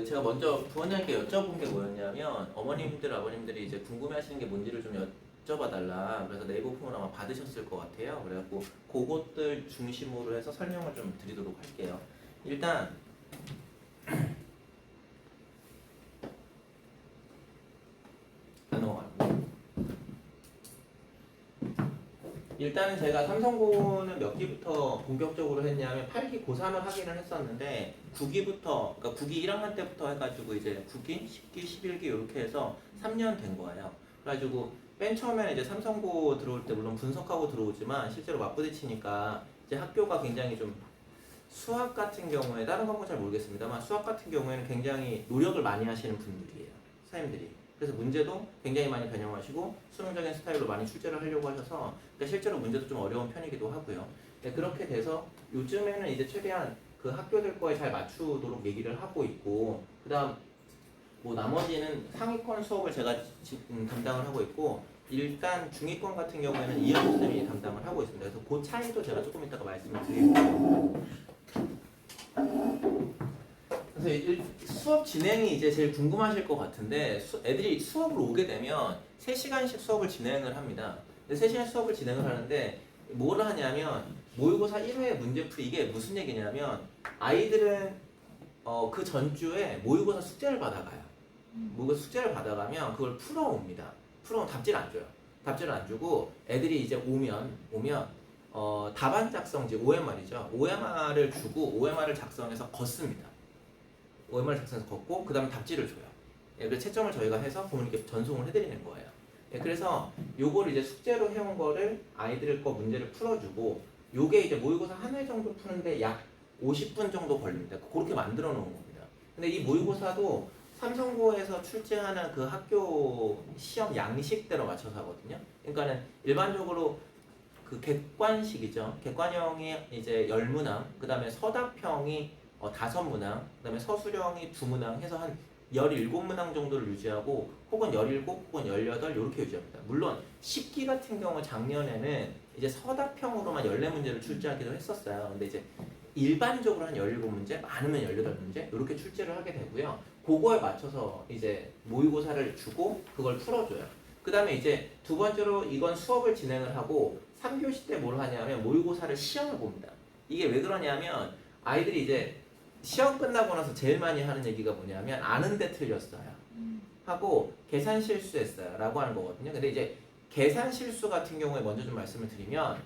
제가 먼저 부원장님께 여쭤본 게 뭐였냐면 어머님들 아버님들이 이제 궁금해하시는 게 뭔지를 좀 여쭤봐달라. 그래서 네이버 폼을 아마 받으셨을 것 같아요. 그래갖고 그것들 중심으로 해서 설명을 좀 드리도록 할게요. 일단 일단은 제가 삼성고는 몇 기부터 본격적으로 했냐면 8기 고3을 하기는 했었는데 9기부터 그러니까 9기 1학년 때부터 해가지고 이제 9기, 10기, 11기 이렇게 해서 3년 된 거예요. 그래가지고 맨 처음에는 이제 삼성고 들어올 때 물론 분석하고 들어오지만 실제로 맞부딪히니까 이제 학교가 굉장히 좀 수학 같은 경우에 다른 과목은 잘 모르겠습니다만 수학 같은 경우에는 굉장히 노력을 많이 하시는 분들이에요. 선생님들이. 그래서 문제도 굉장히 많이 변형하시고 수능적인 스타일로 많이 출제를 하려고 하셔서 그러니까 실제로 문제도 좀 어려운 편이기도 하고요. 네, 그렇게 돼서 요즘에는 이제 최대한 그 학교들 거에 잘 맞추도록 얘기를 하고 있고 그다음 뭐 나머지는 상위권 수업을 제가 지금 담당을 하고 있고 일단 중위권 같은 경우에는 이현 선생님이 담당을 하고 있습니다. 그래서 그 차이도 제가 조금 이따가 말씀을 드릴게요. 그래서 수업 진행이 이제 제일 궁금하실 것 같은데 애들이 수업을 오게 되면 3시간씩 수업을 진행을 합니다. 3시간 수업을 진행을 하는데 뭘 하냐면 모의고사 1회 문제풀이 이게 무슨 얘기냐면 아이들은 그 전주에 모의고사 숙제를 받아가요. 모의고사 숙제를 받아가면 그걸 풀어옵니다. 풀어오면 답지를 안 줘요. 답지를 안 주고 애들이 이제 오면 답안 작성지 OMR이죠. OMR을 주고 OMR을 작성해서 걷습니다. OMR 작성해서 걷고 그 다음에 답지를 줘요. 예, 그래서 채점을 저희가 해서 부모님께 전송을 해드리는 거예요. 예, 그래서 요거를 이제 숙제로 해온 거를 아이들 거 문제를 풀어주고 요게 이제 모의고사 한 회 정도 푸는데 약 50분 정도 걸립니다. 그렇게 만들어 놓은 겁니다. 근데 이 모의고사도 삼성고에서 출제하는 그 학교 시험 양식대로 맞춰서 하거든요. 그러니까는 일반적으로 그 객관식이죠. 객관형이 이제 10문항, 그 다음에 서답형이 5문항, 그 다음에 서술형이 2문항 해서 한 17문항 정도를 유지하고 혹은 17, 혹은 18 이렇게 유지합니다. 물론 10기 같은 경우 작년에는 이제 서답형으로만 14문제를 출제하기도 했었어요. 근데 이제 일반적으로 한 17문제, 많으면 18문제 이렇게 출제를 하게 되고요. 그거에 맞춰서 이제 모의고사를 주고 그걸 풀어줘요. 그 다음에 이제 두 번째로 이건 수업을 진행을 하고 3교시 때 뭘 하냐면 모의고사를 시험을 봅니다. 이게 왜 그러냐면 아이들이 이제 시험 끝나고 나서 제일 많이 하는 얘기가 뭐냐면 아는데 틀렸어요 하고 계산 실수했어요 라고 하는 거거든요. 근데 이제 계산 실수 같은 경우에 먼저 좀 말씀을 드리면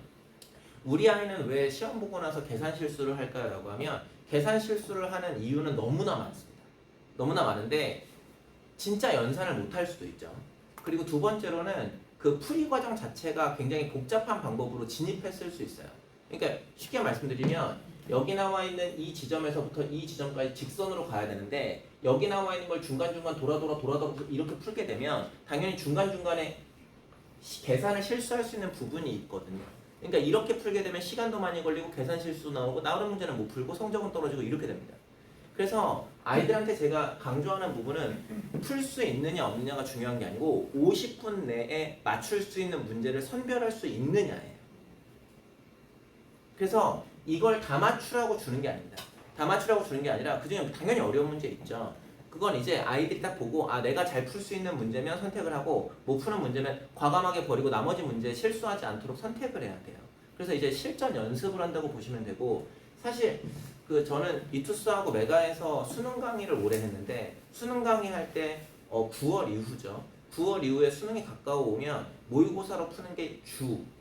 우리 아이는 왜 시험 보고 나서 계산 실수를 할까요? 라고 하면 계산 실수를 하는 이유는 너무나 많습니다. 너무나 많은데 진짜 연산을 못할 수도 있죠. 그리고 두 번째로는 그 풀이 과정 자체가 굉장히 복잡한 방법으로 진입했을 수 있어요. 그러니까 쉽게 말씀드리면 여기 나와 있는 이 지점에서부터 이 지점까지 직선으로 가야 되는데 여기 나와 있는 걸 중간중간 돌아 이렇게 풀게 되면 당연히 중간중간에 계산을 실수할 수 있는 부분이 있거든요. 그러니까 이렇게 풀게 되면 시간도 많이 걸리고 계산 실수 나오고 나오는 문제는 못 풀고 성적은 떨어지고 이렇게 됩니다. 그래서 아이들한테 제가 강조하는 부분은 풀 수 있느냐 없느냐가 중요한 게 아니고 50분 내에 맞출 수 있는 문제를 선별할 수 있느냐예요. 그래서 이걸 다 맞추라고 주는 게 아닙니다. 다 맞추라고 주는 게 아니라 그중에 당연히 어려운 문제 있죠. 그건 이제 아이들이 딱 보고 아 내가 잘 풀 수 있는 문제면 선택을 하고 못 푸는 문제는 과감하게 버리고 나머지 문제에 실수하지 않도록 선택을 해야 돼요. 그래서 이제 실전 연습을 한다고 보시면 되고 사실 그 저는 이투스하고 메가에서 수능 강의를 오래 했는데 수능 강의 할 때 9월 이후죠. 9월 이후에 수능이 가까워오면 모의고사로 푸는 게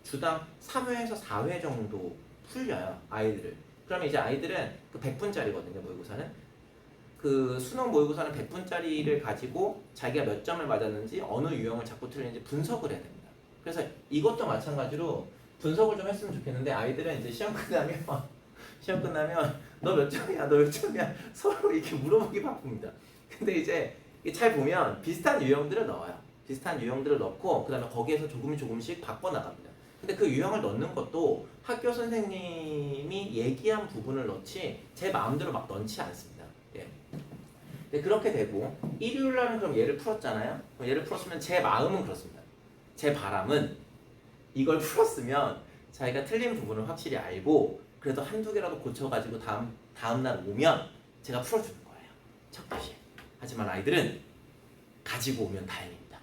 주당 3회에서 4회 정도 풀려요. 아이들을. 그러면 이제 아이들은 그 100분짜리거든요. 모의고사는. 그 수능 모의고사는 100분짜리를 가지고 자기가 몇 점을 맞았는지 어느 유형을 자꾸 틀리는지 분석을 해야 됩니다. 그래서 이것도 마찬가지로 분석을 좀 했으면 좋겠는데 아이들은 이제 시험 끝나면 너 몇 점이야? 너 몇 점이야? 서로 이렇게 물어보기 바쁩니다. 근데 이제 잘 보면 비슷한 유형들을 넣어요. 비슷한 유형들을 넣고 그 다음에 거기에서 조금씩 바꿔나갑니다. 근데 그 유형을 넣는 것도 학교 선생님이 얘기한 부분을 넣지 제 마음대로 막 넣지 않습니다. 예. 네, 그렇게 되고 일요일날은 그럼 얘를 풀었잖아요. 얘를 풀었으면 제 마음은 그렇습니다. 제 바람은 이걸 풀었으면 자기가 틀린 부분을 확실히 알고 그래도 한두 개라도 고쳐가지고 다음날 오면 제가 풀어주는 거예요. 첫 교시에. 하지만 아이들은 가지고 오면 다행입니다.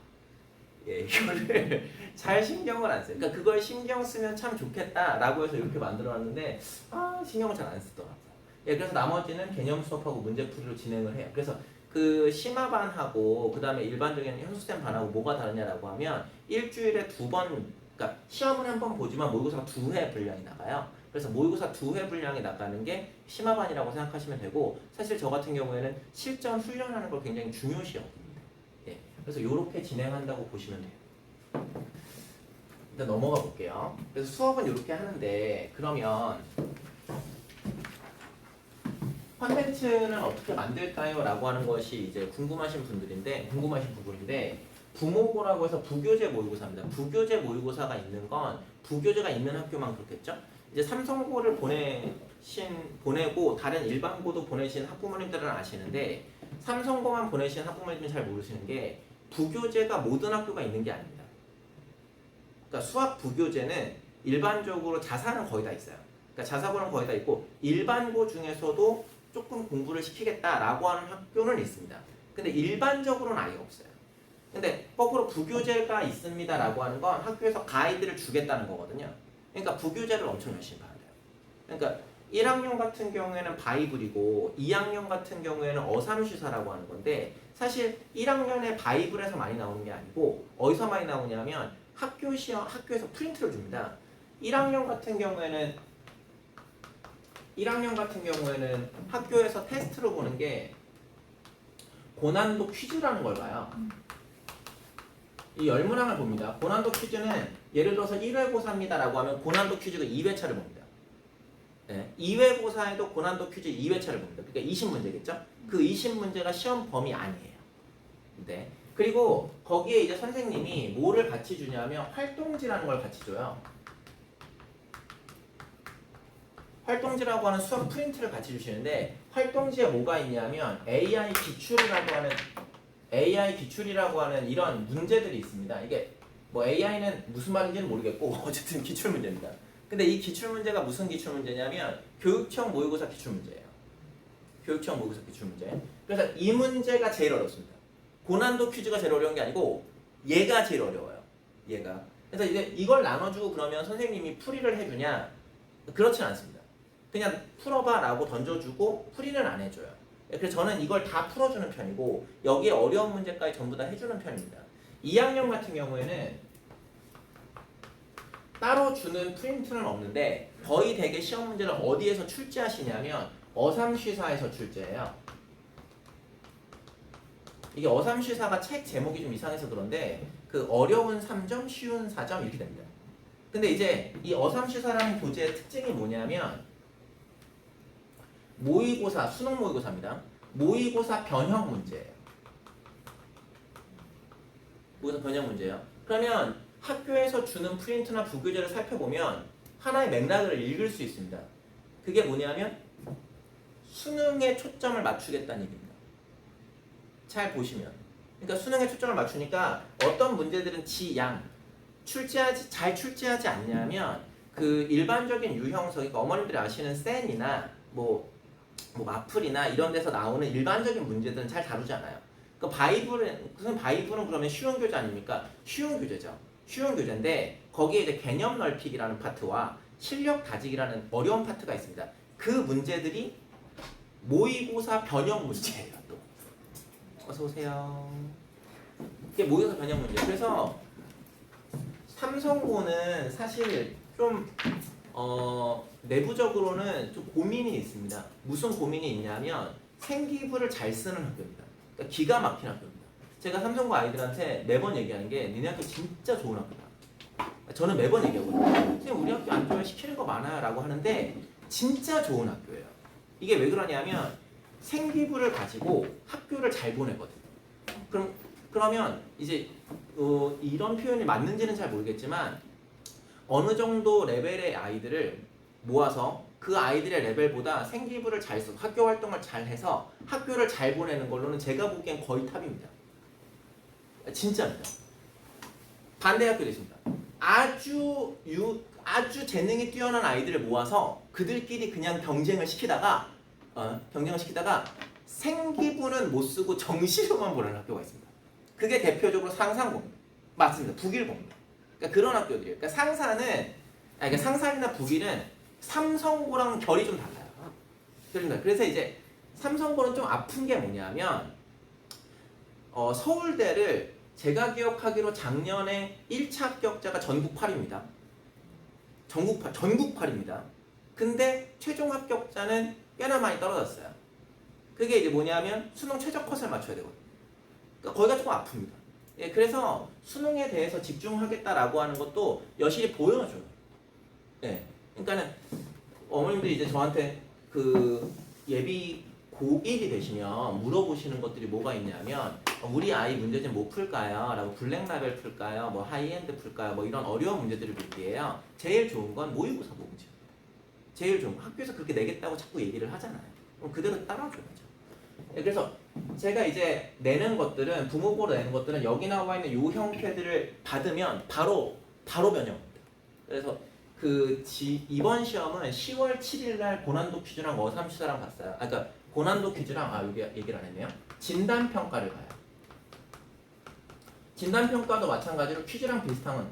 예, 이거를 잘 신경을 안 써요. 그러니까 그걸 신경 쓰면 참 좋겠다라고 해서 이렇게 만들어놨는데 신경을 잘 안 쓰더라고요. 예, 그래서 나머지는 개념 수업하고 문제풀이로 진행을 해요. 그래서 그 심화반하고 그 다음에 일반적인 현수쌤 반하고 뭐가 다르냐라고 하면 일주일에 2번, 그러니까 시험을 한 번 보지만 모의고사가 2회 분량이 나가요. 그래서 모의고사 2회 분량이 나가는 게 심화반이라고 생각하시면 되고, 사실 저 같은 경우에는 실전 훈련하는 걸 굉장히 중요시 여깁니다. 예, 그래서 이렇게 진행한다고 보시면 돼요. 일단 넘어가 볼게요. 그래서 수업은 이렇게 하는데, 그러면 컨텐츠는 어떻게 만들까요? 라고 하는 것이 이제 궁금하신 부분인데, 부모고라고 해서 부교재 모의고사입니다. 부교재 모의고사가 있는 건 부교재가 있는 학교만 그렇겠죠? 이제 삼성고를 보내고 다른 일반고도 보내신 학부모님들은 아시는데, 삼성고만 보내신 학부모님들은 잘 모르시는 게 부교재가 모든 학교가 있는 게 아닙니다. 그러니까 수학 부교재는 일반적으로 자사는 거의 다 있어요. 그러니까 자사고는 거의 다 있고 일반고 중에서도 조금 공부를 시키겠다라고 하는 학교는 있습니다. 근데 일반적으로는 아예 없어요. 근데 거꾸로 부교재가 있습니다라고 하는 건 학교에서 가이드를 주겠다는 거거든요. 그러니까 부교재를 엄청 열심히 봐야 돼요. 그러니까 1학년 같은 경우에는 바이블이고 2학년 같은 경우에는 어삼쉬사라고 하는 건데, 사실 1학년에 바이블에서 많이 나오는 게 아니고 어디서 많이 나오냐면 학교에서 프린트를 줍니다. 1학년 같은 경우에는 학교에서 테스트로 보는 게 고난도 퀴즈라는 걸 봐요. 이 열문항을 봅니다. 고난도 퀴즈는 예를 들어서 1회 고사입니다라고 하면 고난도 퀴즈가 2회차를 봅니다. 네, 2회 고사에도 고난도 퀴즈 2회차를 봅니다. 그러니까 20문제겠죠? 그 20문제가 시험 범위 아니에요. 네. 그리고 거기에 이제 선생님이 뭐를 같이 주냐면 활동지라는 걸 같이 줘요. 활동지라고 하는 수학 프린트를 같이 주시는데, 활동지에 뭐가 있냐면 AI 기출이라고 하는 이런 문제들이 있습니다. 이게 뭐 AI는 무슨 말인지는 모르겠고 어쨌든 기출 문제입니다. 근데 이 기출 문제가 무슨 기출 문제냐면 교육청 모의고사 기출 문제예요. 교육청 모의고사 기출 문제. 그래서 이 문제가 제일 어렵습니다. 고난도 퀴즈가 제일 어려운 게 아니고 얘가 제일 어려워요. 얘가. 그래서 이제 이걸 나눠주고 그러면 선생님이 풀이를 해주냐? 그렇진 않습니다. 그냥 풀어봐 라고 던져주고 풀이는 안 해줘요. 그래서 저는 이걸 다 풀어주는 편이고 여기에 어려운 문제까지 전부 다 해주는 편입니다. 2학년 같은 경우에는 따로 주는 프린트는 없는데 거의 대개 시험 문제를 어디에서 출제하시냐면 어삼쉬사에서 출제해요. 이게 어삼쉬사가 책 제목이 좀 이상해서 그런데 그 어려운 3점, 쉬운 4점 이렇게 됩니다. 근데 이제 이 어삼쉬사라는 교재의 특징이 뭐냐면 모의고사, 수능 모의고사입니다. 모의고사 변형 문제예요. 모의고사 변형 문제예요. 그러면 학교에서 주는 프린트나 부교재를 살펴보면 하나의 맥락을 읽을 수 있습니다. 그게 뭐냐면 수능에 초점을 맞추겠다는 얘기입니다. 잘 보시면. 그러니까 수능에 초점을 맞추니까 어떤 문제들은 잘 출제하지 않냐면 그 일반적인 유형서, 그러니까 어머님들이 아시는 센이나 뭐 마플이나 이런 데서 나오는 일반적인 문제들은 잘 다루지 않아요. 그 바이블은 그러면 쉬운 교재 아닙니까? 쉬운 교재죠. 쉬운 교재인데 거기에 이제 개념 넓히기라는 파트와 실력 다지기라는 어려운 파트가 있습니다. 그 문제들이 모의고사 변형 문제예요. 또 어서 오세요. 이게 모의고사 변형 문제. 그래서 삼성고는 사실 좀 내부적으로는 좀 고민이 있습니다. 무슨 고민이 있냐면 생기부를 잘 쓰는 학교입니다. 그러니까 기가 막힌 학교입니다. 제가 삼성고 아이들한테 매번 얘기하는 게 니네 학교 진짜 좋은 학교다. 저는 매번 얘기하거든요. 선생님 우리 학교 안 좋아요, 시키는 거 많아요 라고 하는데 진짜 좋은 학교예요. 이게 왜 그러냐면 생기부를 가지고 학교를 잘 보내거든요. 그러면 이제 이런 표현이 맞는지는 잘 모르겠지만 어느 정도 레벨의 아이들을 모아서 그 아이들의 레벨보다 생기부를 잘 써서 학교 활동을 잘 해서 학교를 잘 보내는 걸로는 제가 보기엔 거의 탑입니다. 진짜입니다. 반대 학교도 있습니다. 아주 재능이 뛰어난 아이들을 모아서 그들끼리 그냥 경쟁을 시키다가 생기부는 못 쓰고 정시로만 보는 학교가 있습니다. 그게 대표적으로 상산고입니다. 맞습니다. 북일고입니다. 그러니까 그런 학교들이에요. 그러니까 그러니까 상산이나 북일은 삼성고랑 결이 좀 달라요. 그래서 이제 삼성고는 좀 아픈 게 뭐냐면 서울대를 제가 기억하기로 작년에 1차 합격자가 전국 8입니다. 전국 8입니다. 근데 최종 합격자는 꽤나 많이 떨어졌어요. 그게 이제 뭐냐면 수능 최저 컷을 맞춰야 되거든요. 그러니까 거기가 조금 아픕니다. 예, 그래서 수능에 대해서 집중하겠다라고 하는 것도 여실히 보여줘요. 예, 그러니까는 어머님들이 이제 저한테 그 예비 고1이 되시면 물어보시는 것들이 뭐가 있냐면 우리 아이 문제집 뭐 풀까요? 라고 블랙 라벨 풀까요? 뭐 하이엔드 풀까요? 뭐 이런 어려운 문제들을 낼게요. 제일 좋은 건 모의고사 문제. 제일 좋은 거. 학교에서 그렇게 내겠다고 자꾸 얘기를 하잖아요. 그럼 그대로 따라줘야죠. 네, 그래서 제가 이제 내는 것들은 부모고로 내는 것들은 여기 나와 있는 요 형태들을 받으면 바로 변형합니다. 그래서 이번 시험은 10월 7일 날 고난도 퀴즈랑 어삼시사랑 봤어요. 그러니까 고난도 퀴즈랑 여기 얘기를 안 했네요. 진단 평가를 가요. 진단 평가도 마찬가지로 퀴즈랑 비슷한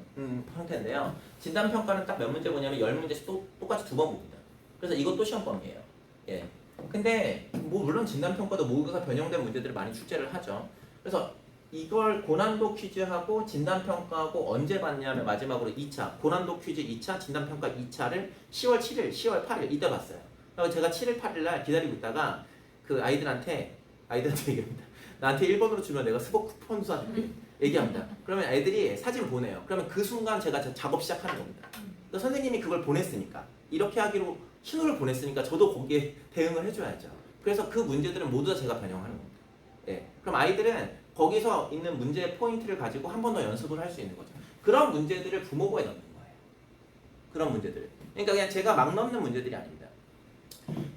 형태인데요. 진단 평가는 딱 몇 문제 보냐면 10문제씩 똑같이 2번 봅니다. 그래서 이것도 시험범위예요. 예. 근데 뭐 물론 진단 평가도 모의고사 변형된 문제들을 많이 출제를 하죠. 그래서 이걸 고난도 퀴즈하고 진단 평가하고 언제 봤냐면 마지막으로 2차 고난도 퀴즈 2차 진단 평가 2차를 10월 7일, 10월 8일 이때 봤어요. 그래서 제가 7일, 8일 날 기다리고 있다가 그 아이들한테 얘기합니다. 나한테 1번으로 주면 내가 스포 쿠폰 쏴줄게. 얘기합니다. 그러면 애들이 사진 보내요. 그러면 그 순간 제가 작업 시작하는 겁니다. 그래서 선생님이 그걸 보냈으니까 이렇게 하기로 신호를 보냈으니까 저도 거기에 대응을 해줘야죠. 그래서 그 문제들은 모두 다 제가 변형하는 겁니다. 예. 그럼 아이들은 거기서 있는 문제 포인트를 가지고 한 번 더 연습을 할 수 있는 거죠. 그런 문제들을 부모고에 넣는 거예요. 그런 문제들. 그러니까 그냥 제가 막 넣는 문제들이 아닙니다.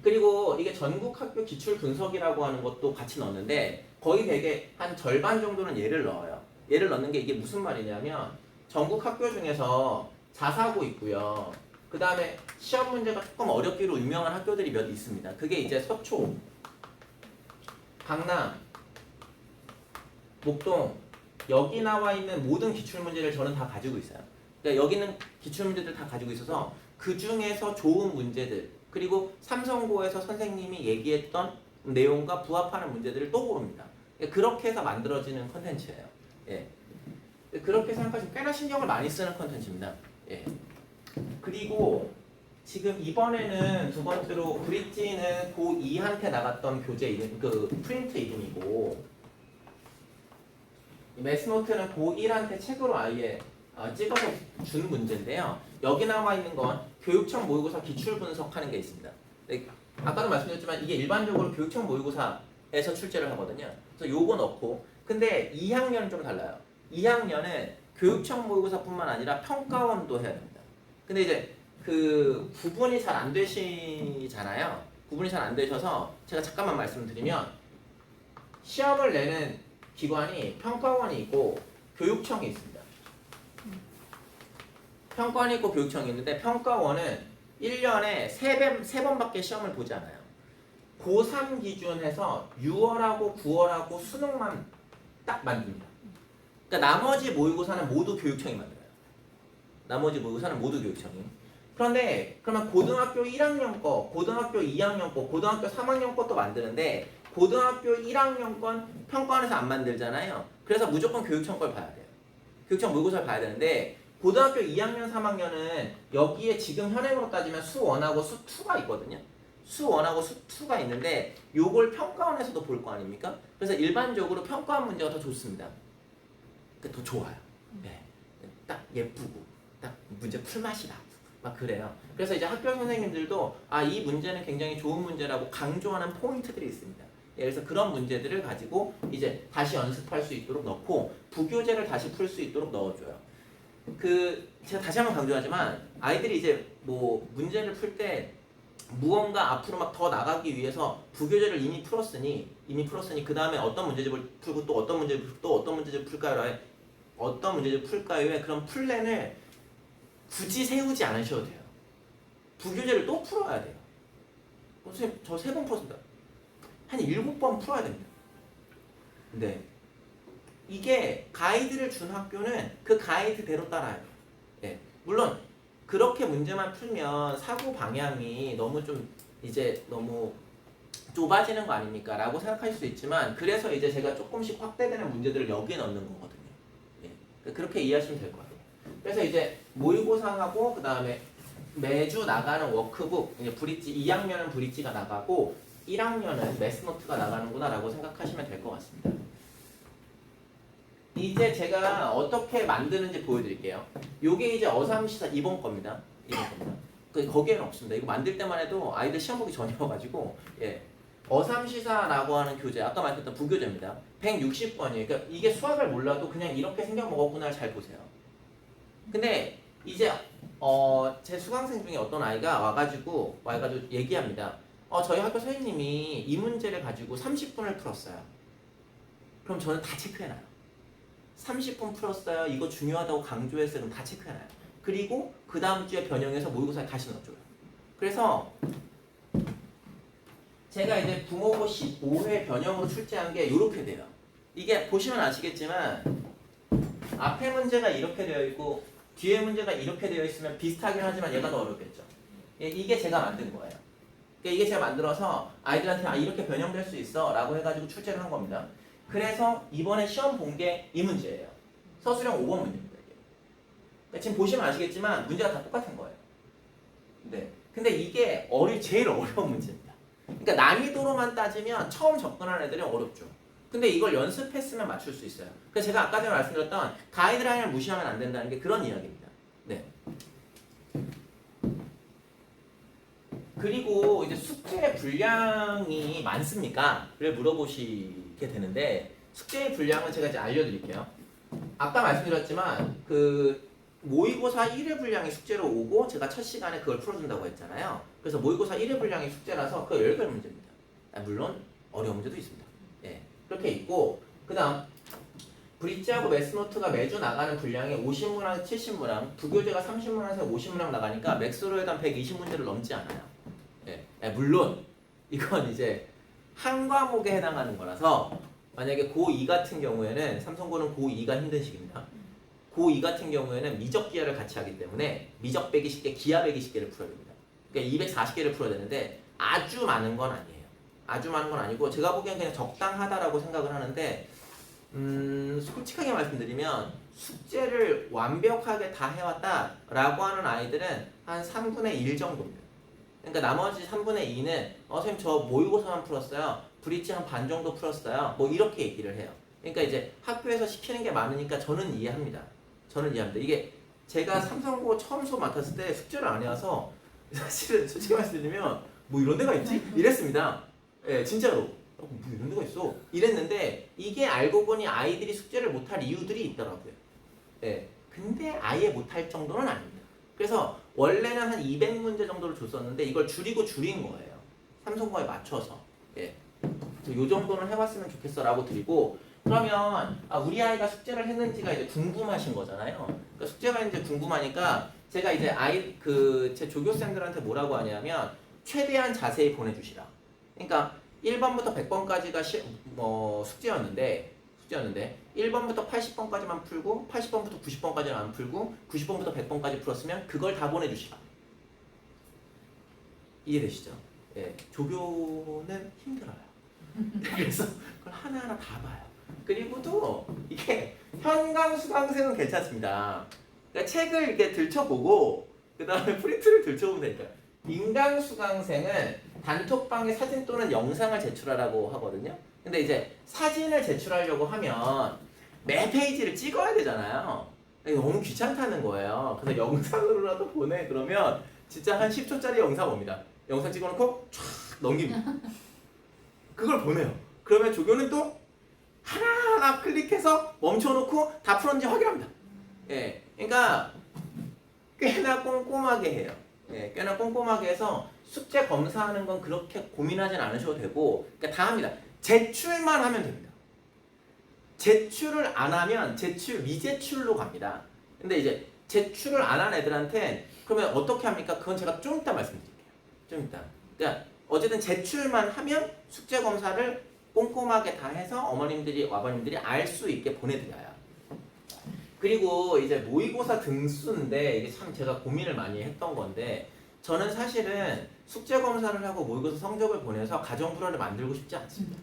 그리고 이게 전국 학교 기출 분석이라고 하는 것도 같이 넣는데 거의 되게 한 절반 정도는 얘를 넣어요. 얘를 넣는 게 이게 무슨 말이냐면 전국 학교 중에서 자사고 있고요. 그 다음에 시험 문제가 조금 어렵기로 유명한 학교들이 몇 있습니다. 그게 이제 서초, 강남, 목동 여기 나와 있는 모든 기출문제를 저는 다 가지고 있어요. 그러니까 여기는 기출문제들 다 가지고 있어서 그 중에서 좋은 문제들 그리고 삼성고에서 선생님이 얘기했던 내용과 부합하는 문제들을 또 고릅니다. 그렇게 해서 만들어지는 컨텐츠예요. 예. 그렇게 생각하시면 꽤나 신경을 많이 쓰는 컨텐츠입니다. 예. 그리고 지금 이번에는 두 번째로 브릿지는 고2한테 나갔던 교재 이름, 그 프린트 이름이고 매스노트는 고1한테 책으로 아예 찍어서 준 문제인데요. 여기 나와 있는 건 교육청 모의고사 기출 분석하는 게 있습니다. 네, 아까도 말씀드렸지만 이게 일반적으로 교육청 모의고사에서 출제를 하거든요. 그래서 요거 넣고 근데 2학년은 좀 달라요. 2학년은 교육청 모의고사뿐만 아니라 평가원도 해야 됩니다. 근데 이제 그 구분이 잘 안 되시잖아요. 구분이 잘 안 되셔서 제가 잠깐만 말씀드리면 시험을 내는 기관이 평가원이 있고 교육청이 있습니다. 평가원이 있고 교육청이 있는데 평가원은 1년에 3번밖에 시험을 보지 않아요. 고3 기준해서 6월하고 9월하고 수능만 딱 만듭니다. 그러니까 나머지 모의고사는 모두 교육청이 만들어요. 나머지 모의고사는 모두 교육청이. 그런데 그러면 고등학교 1학년 거, 고등학교 2학년 거, 고등학교 3학년 것도 만드는데 고등학교 1학년 건 평가원에서 안 만들잖아요. 그래서 무조건 교육청 걸 봐야 돼요. 교육청 모의고사를 봐야 되는데 고등학교 2학년, 3학년은 여기에 지금 현행으로 따지면 수1하고 수2가 있거든요. 수1하고 수2가 있는데 요걸 평가원에서도 볼 거 아닙니까? 그래서 일반적으로 평가원 문제가 더 좋습니다. 더 좋아요. 네. 딱 예쁘고 딱 문제 풀맛이다. 막 그래요. 그래서 이제 학교 선생님들도 이 문제는 굉장히 좋은 문제라고 강조하는 포인트들이 있습니다. 예, 그래서 그런 문제들을 가지고 이제 다시 연습할 수 있도록 넣고 부교재를 다시 풀 수 있도록 넣어줘요. 제가 다시 한번 강조하지만 아이들이 이제 뭐 문제를 풀 때 무언가 앞으로 막 더 나가기 위해서 부교재를 이미 풀었으니 그 다음에 어떤 문제집을 풀고 또 어떤 문제집을 풀까요? 어떤 문제집을 풀까요의 그런 플랜을 굳이 세우지 않으셔도 돼요. 부교재를 또 풀어야 돼요. 선생님 저 3번 풀었습니다. 한 7번 풀어야 됩니다. 네. 이게 가이드를 준 학교는 그 가이드대로 따라야 돼요. 예. 물론 그렇게 문제만 풀면 사고 방향이 너무 좀 이제 너무 좁아지는 거 아닙니까? 라고 생각하실 수 있지만 그래서 이제 제가 조금씩 확대되는 문제들을 여기에 넣는 거거든요. 예. 그렇게 이해하시면 될 것 같아요. 그래서 이제 모의고사하고 그 다음에 매주 나가는 워크북, 이제 브릿지 2학년은 브릿지가 나가고 1학년은 매스노트가 나가는구나 라고 생각하시면 될 것 같습니다. 이제 제가 어떻게 만드는지 보여드릴게요. 요게 이제 어삼시사 2번 겁니다. 2번 겁니다. 거기에는 없습니다. 이거 만들 때만 해도 아이들 시험 보기 전이어가지고 예. 어삼시사라고 하는 교재, 아까 말했던 부교재입니다. 160번이에요. 그러니까 이게 수학을 몰라도 그냥 이렇게 생겨 먹었구나를 잘 보세요. 근데 이제 제 수강생 중에 어떤 아이가 와가지고 얘기합니다. 저희 학교 선생님이 이 문제를 가지고 30분을 풀었어요. 그럼 저는 다 체크해놔요. 30분 풀었어요. 이거 중요하다고 강조했어요. 그럼 다 체크해놔요. 그리고 그 다음 주에 변형해서 모의고사에 다시 넣어줘요. 그래서 제가 이제 부모고 15회 변형으로 출제한 게 이렇게 돼요. 이게 보시면 아시겠지만 앞에 문제가 이렇게 되어 있고 뒤에 문제가 이렇게 되어 있으면 비슷하긴 하지만 얘가 더 어렵겠죠. 이게 제가 만든 거예요. 이게 제가 만들어서 아이들한테 이렇게 변형될 수 있어 라고 해가지고 출제를 한 겁니다. 그래서 이번에 시험 본 게 이 문제예요. 서술형 5번 문제입니다. 이게. 지금 보시면 아시겠지만 문제가 다 똑같은 거예요. 네. 근데 이게 제일 어려운 문제입니다. 그러니까 난이도로만 따지면 처음 접근하는 애들은 어렵죠. 근데 이걸 연습했으면 맞출 수 있어요. 그래서 제가 아까 전에 말씀드렸던 가이드라인을 무시하면 안 된다는 게 그런 이야기입니다. 네. 그리고 이제 숙제 분량이 많습니까? 를 물어보시게 되는데 숙제의 분량은 제가 이제 알려드릴게요. 아까 말씀드렸지만 그 모의고사 1회 분량이 숙제로 오고 제가 첫 시간에 그걸 풀어준다고 했잖아요. 그래서 모의고사 1회 분량이 숙제라서 그 10개 문제입니다. 물론 어려운 문제도 있습니다. 예, 그렇게 있고 그 다음 브릿지하고 매스노트가 매주 나가는 분량이 50문항, 70문항, 부교재가 30문항에서 50문항 나가니까 맥스로 해도 한 120문제를 넘지 않아요. 예, 물론 이건 이제 한 과목에 해당하는 거라서 만약에 고2 같은 경우에는 삼성고는 고2가 힘든 시기입니다. 고2 같은 경우에는 미적 기하를 같이 하기 때문에 미적 120개, 기하 120개를 풀어야 됩니다. 그러니까 240개를 풀어야 되는데 아주 많은 건 아니에요. 아주 많은 건 아니고 제가 보기엔 그냥 적당하다라고 생각을 하는데 솔직하게 말씀드리면 숙제를 완벽하게 다 해왔다라고 하는 아이들은 한 3분의 1 정도입니다. 그러니까 나머지 3분의 2는 선생님 저 모의고사만 풀었어요. 브릿지 한 반 정도 풀었어요. 뭐 이렇게 얘기를 해요. 그러니까 이제 학교에서 시키는 게 많으니까 저는 이해합니다. 이게 제가 삼성고 처음 수업 맡았을 때 숙제를 안 해와서 사실은 솔직히 말씀드리면 뭐 이런 데가 있지? 이랬습니다. 예, 진짜로. 뭐 이런 데가 있어. 이랬는데 이게 알고 보니 아이들이 숙제를 못할 이유들이 있더라고요. 예, 근데 아예 못할 정도는 아닙니다. 그래서 원래는 한 200문제 정도를 줬었는데 이걸 줄인 거예요. 삼성고에 맞춰서. 예. 요 정도는 해봤으면 좋겠어 라고 드리고 그러면 우리 아이가 숙제를 했는지가 이제 궁금하신 거잖아요. 그러니까 숙제가 이제 궁금하니까 제가 이제 제 조교생들한테 뭐라고 하냐면 최대한 자세히 보내주시라. 그러니까 1번부터 100번까지가 숙제였는데 1번부터 80번까지만 풀고 80번부터 90번까지는 안 풀고 90번부터 100번까지 풀었으면 그걸 다 보내주시라. 이해되시죠? 예, 조교는 힘들어요. 그래서 그걸 하나하나 다 봐요. 그리고 또 이게 현강 수강생은 괜찮습니다. 그러니까 책을 이렇게 들춰보고 그 다음에 프린트를 들춰보면 되니까. 인강 수강생은 단톡방에 사진 또는 영상을 제출하라고 하거든요. 근데 이제 사진을 제출하려고 하면 매 페이지를 찍어야 되잖아요. 너무 귀찮다는 거예요. 그래서 영상으로라도 보내 그러면 진짜 한 10초짜리 영상 옵니다. 영상 찍어놓고 촥 넘깁니다. 그걸 보내요. 그러면 조교는 또 하나하나 클릭해서 멈춰놓고 다 풀었는지 확인합니다. 예, 그러니까 꽤나 꼼꼼하게 해요. 예, 꽤나 꼼꼼하게 해서 숙제 검사하는 건 그렇게 고민하진 않으셔도 되고 그러니까 다 합니다. 제출만 하면 됩니다. 제출을 안 하면 미제출로 갑니다. 근데 이제 제출을 안 한 애들한테 그러면 어떻게 합니까? 그건 제가 좀 이따 말씀드릴게요. 좀 이따. 그러니까 어쨌든 제출만 하면 숙제 검사를 꼼꼼하게 다 해서 어머님들이 아버님들이 알 수 있게 보내드려요. 그리고 이제 모의고사 등수인데 이게 참 제가 고민을 많이 했던 건데 저는 사실은 숙제 검사를 하고 모의고사 성적을 보내서 가정 불화를 만들고 싶지 않습니다.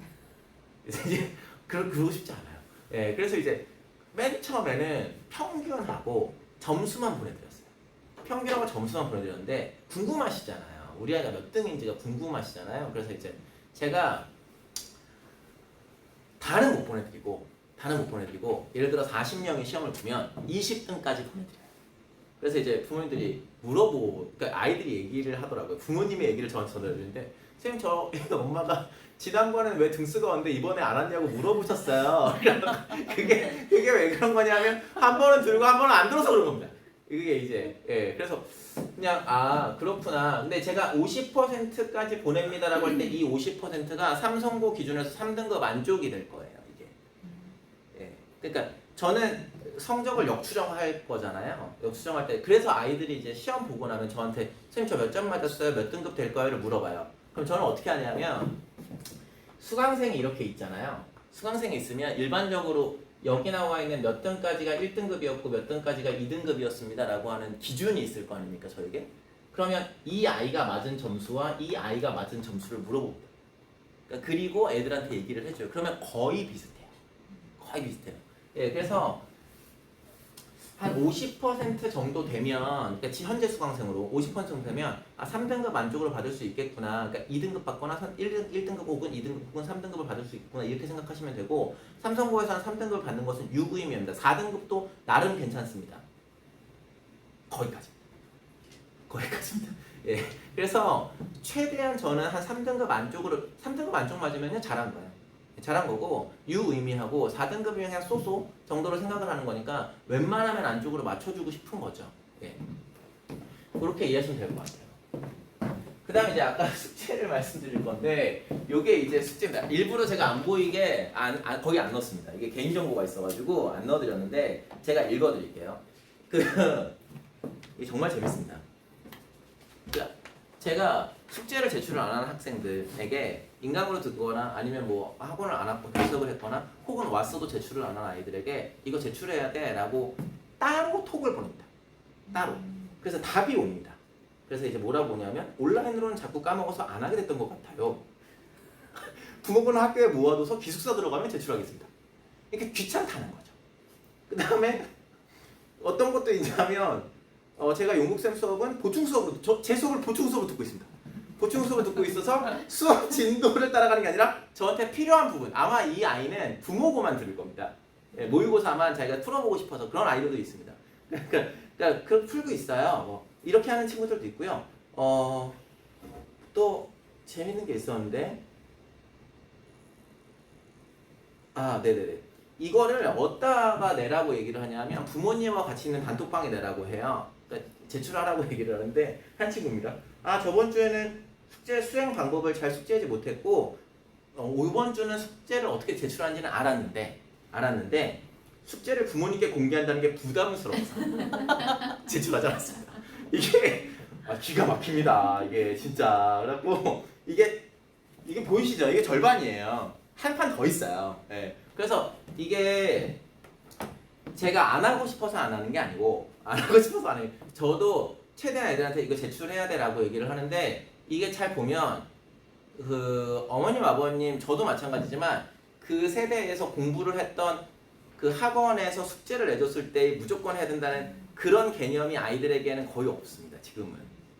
이제 그러고 싶지 않아요. 예, 그래서 이제 맨 처음에는 평균하고 점수만 보내드렸어요. 평균하고 점수만 보내드렸는데 궁금하시잖아요. 우리 아이가 몇 등인지가 궁금하시잖아요. 그래서 이제 제가 다는 못 보내드리고 예를 들어 40명이 시험을 보면 20등까지 보내드려요. 그래서 이제 부모님들이 물어보고 그러니까 아이들이 얘기를 하더라고요. 부모님의 얘기를 저한테 전해드리는데 선생님 저 엄마가 지난번에는 왜 등수가 왔는데 이번에 안 왔냐고 물어보셨어요. 그게 왜 그런 거냐면 한 번은 들고 한 번은 안 들어서 그런 겁니다. 이게 이제 그래서 그냥 그렇구나. 근데 제가 50%까지 보냅니다라고 할 때 이 50%가 삼성고 기준에서 3등급 만족이 될 거예요. 이게. 그러니까 저는 성적을 역추정할 거잖아요. 역추정할 때 그래서 아이들이 이제 시험 보고 나면 저한테 선생님 저 몇 점 맞았어요? 몇 등급 될까요?를 물어봐요. 그럼 저는 어떻게 하냐면 수강생이 이렇게 있잖아요. 수강생이 있으면 일반적으로 여기 나와 있는 몇 등까지가 1등급이었고 몇 등까지가 2등급이었습니다 라고 하는 기준이 있을 거 아닙니까 저에게? 그러면 이 아이가 맞은 점수와 이 아이가 맞은 점수를 물어봅니다. 그러니까 그리고 애들한테 얘기를 해줘요. 그러면 거의 비슷해요. 예, 그래서 한 50% 정도 되면 그러니까 현재 수강생으로 50% 정도 되면 3등급 만족으로 받을 수 있겠구나. 그러니까 2등급 받거나 1등급 혹은 2등급 혹은 3등급을 받을 수 있구나. 이렇게 생각하시면 되고 삼성고에서는 3등급을 받는 것은 유구임입니다. 4등급도 나름 괜찮습니다. 거기까지입니다. 예. 그래서 최대한 저는 한 3등급 만족 맞으면 잘한 거예요. 잘한 거고 유의미하고 4등급이면 그냥 쏘쏘 정도로 생각을 하는 거니까 웬만하면 안쪽으로 맞춰주고 싶은 거죠. 예. 그렇게 이해하시면 될 것 같아요. 그 다음에 이제 아까 숙제를 말씀드릴 건데 요게 이제 숙제입니다. 일부러 제가 안 보이게 거기 안 넣었습니다. 이게 개인정보가 있어가지고 안 넣어드렸는데 제가 읽어드릴게요. 이게 정말 재밌습니다. 제가 숙제를 제출을 안 하는 학생들에게 인강으로 듣거나 아니면 뭐 학원을 안 왔고 교습을 했거나 혹은 왔어도 제출을 안 한 아이들에게 이거 제출해야 돼 라고 따로 톡을 보냅니다. 따로. 그래서 답이 옵니다. 그래서 이제 뭐라고 오냐면 온라인으로는 자꾸 까먹어서 안 하게 됐던 것 같아요. 부모부는 학교에 모아둬서 기숙사 들어가면 제출하겠습니다. 이렇게 귀찮다는 거죠. 그 다음에 어떤 것도 있냐면 제가 용국쌤 수업은 보충 수업으로 제 수업을 보충 수업으로 듣고 있습니다. 보충 수업을 듣고 있어서 수업 진도를 따라가는 게 아니라 저한테 필요한 부분 아마 이 아이는 부모고만 들을 겁니다. 모의고사만 자기가 풀어보고 싶어서 그런 아이들도 있습니다. 그러니까 그렇게 풀고 있어요. 뭐 이렇게 하는 친구들도 있고요. 또 재밌는 게 있었는데 네네네. 이거를 어디다가 내라고 얘기를 하냐면 부모님과 같이 있는 단톡방에 내라고 해요. 그러니까 제출하라고 얘기를 하는데 한 친구입니다. 저번 주에는 숙제 수행 방법을 잘 숙지하지 못했고 이번 주는 숙제를 어떻게 제출하는지는 알았는데 숙제를 부모님께 공개한다는 게 부담스러워서 제출하지 않았습니다. 이게 기가 막힙니다. 이게 진짜 그래갖고 이게 보이시죠? 이게 절반이에요. 한 판 더 있어요. 네. 그래서 이게 제가 안 하고 싶어서 안 하는 게 아니고 저도 최대한 애들한테 이거 제출해야 돼라고 얘기를 하는데 이게 잘 보면 그 어머님 아버님 저도 마찬가지지만 그 세대에서 공부를 했던 그 학원에서 숙제를 내줬을 때 무조건 해야 된다는 그런 개념이 아이들에게는 거의 없습니다. 지금은.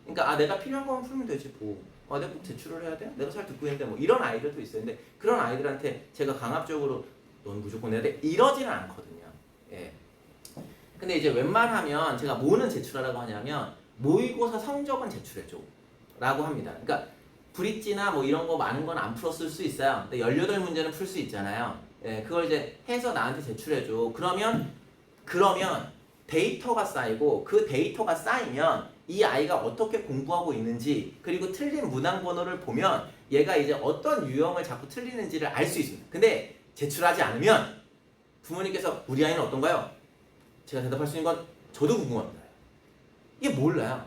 그러니까 내가 필요한 거만 풀면 되지 뭐. 내가 꼭 제출을 해야 돼? 내가 잘 듣고 있는데 뭐 이런 아이들도 있어요. 근데 그런 아이들한테 제가 강압적으로 넌 무조건 해야 돼? 이러지는 않거든요. 예. 근데 이제 웬만하면 제가 뭐는 제출하라고 하냐면 모의고사 성적은 제출해줘 라고 합니다. 그러니까 브릿지나 뭐 이런 거 많은 건 안 풀었을 수 있어요. 근데 18문제는 풀 수 있잖아요. 예, 그걸 이제 해서 나한테 제출해줘. 그러면 데이터가 쌓이고 그 데이터가 쌓이면 이 아이가 어떻게 공부하고 있는지 그리고 틀린 문항 번호를 보면 얘가 이제 어떤 유형을 자꾸 틀리는지를 알 수 있습니다. 근데 제출하지 않으면 부모님께서 우리 아이는 어떤가요? 제가 대답할 수 있는 건 저도 궁금합니다. 이게 몰라요.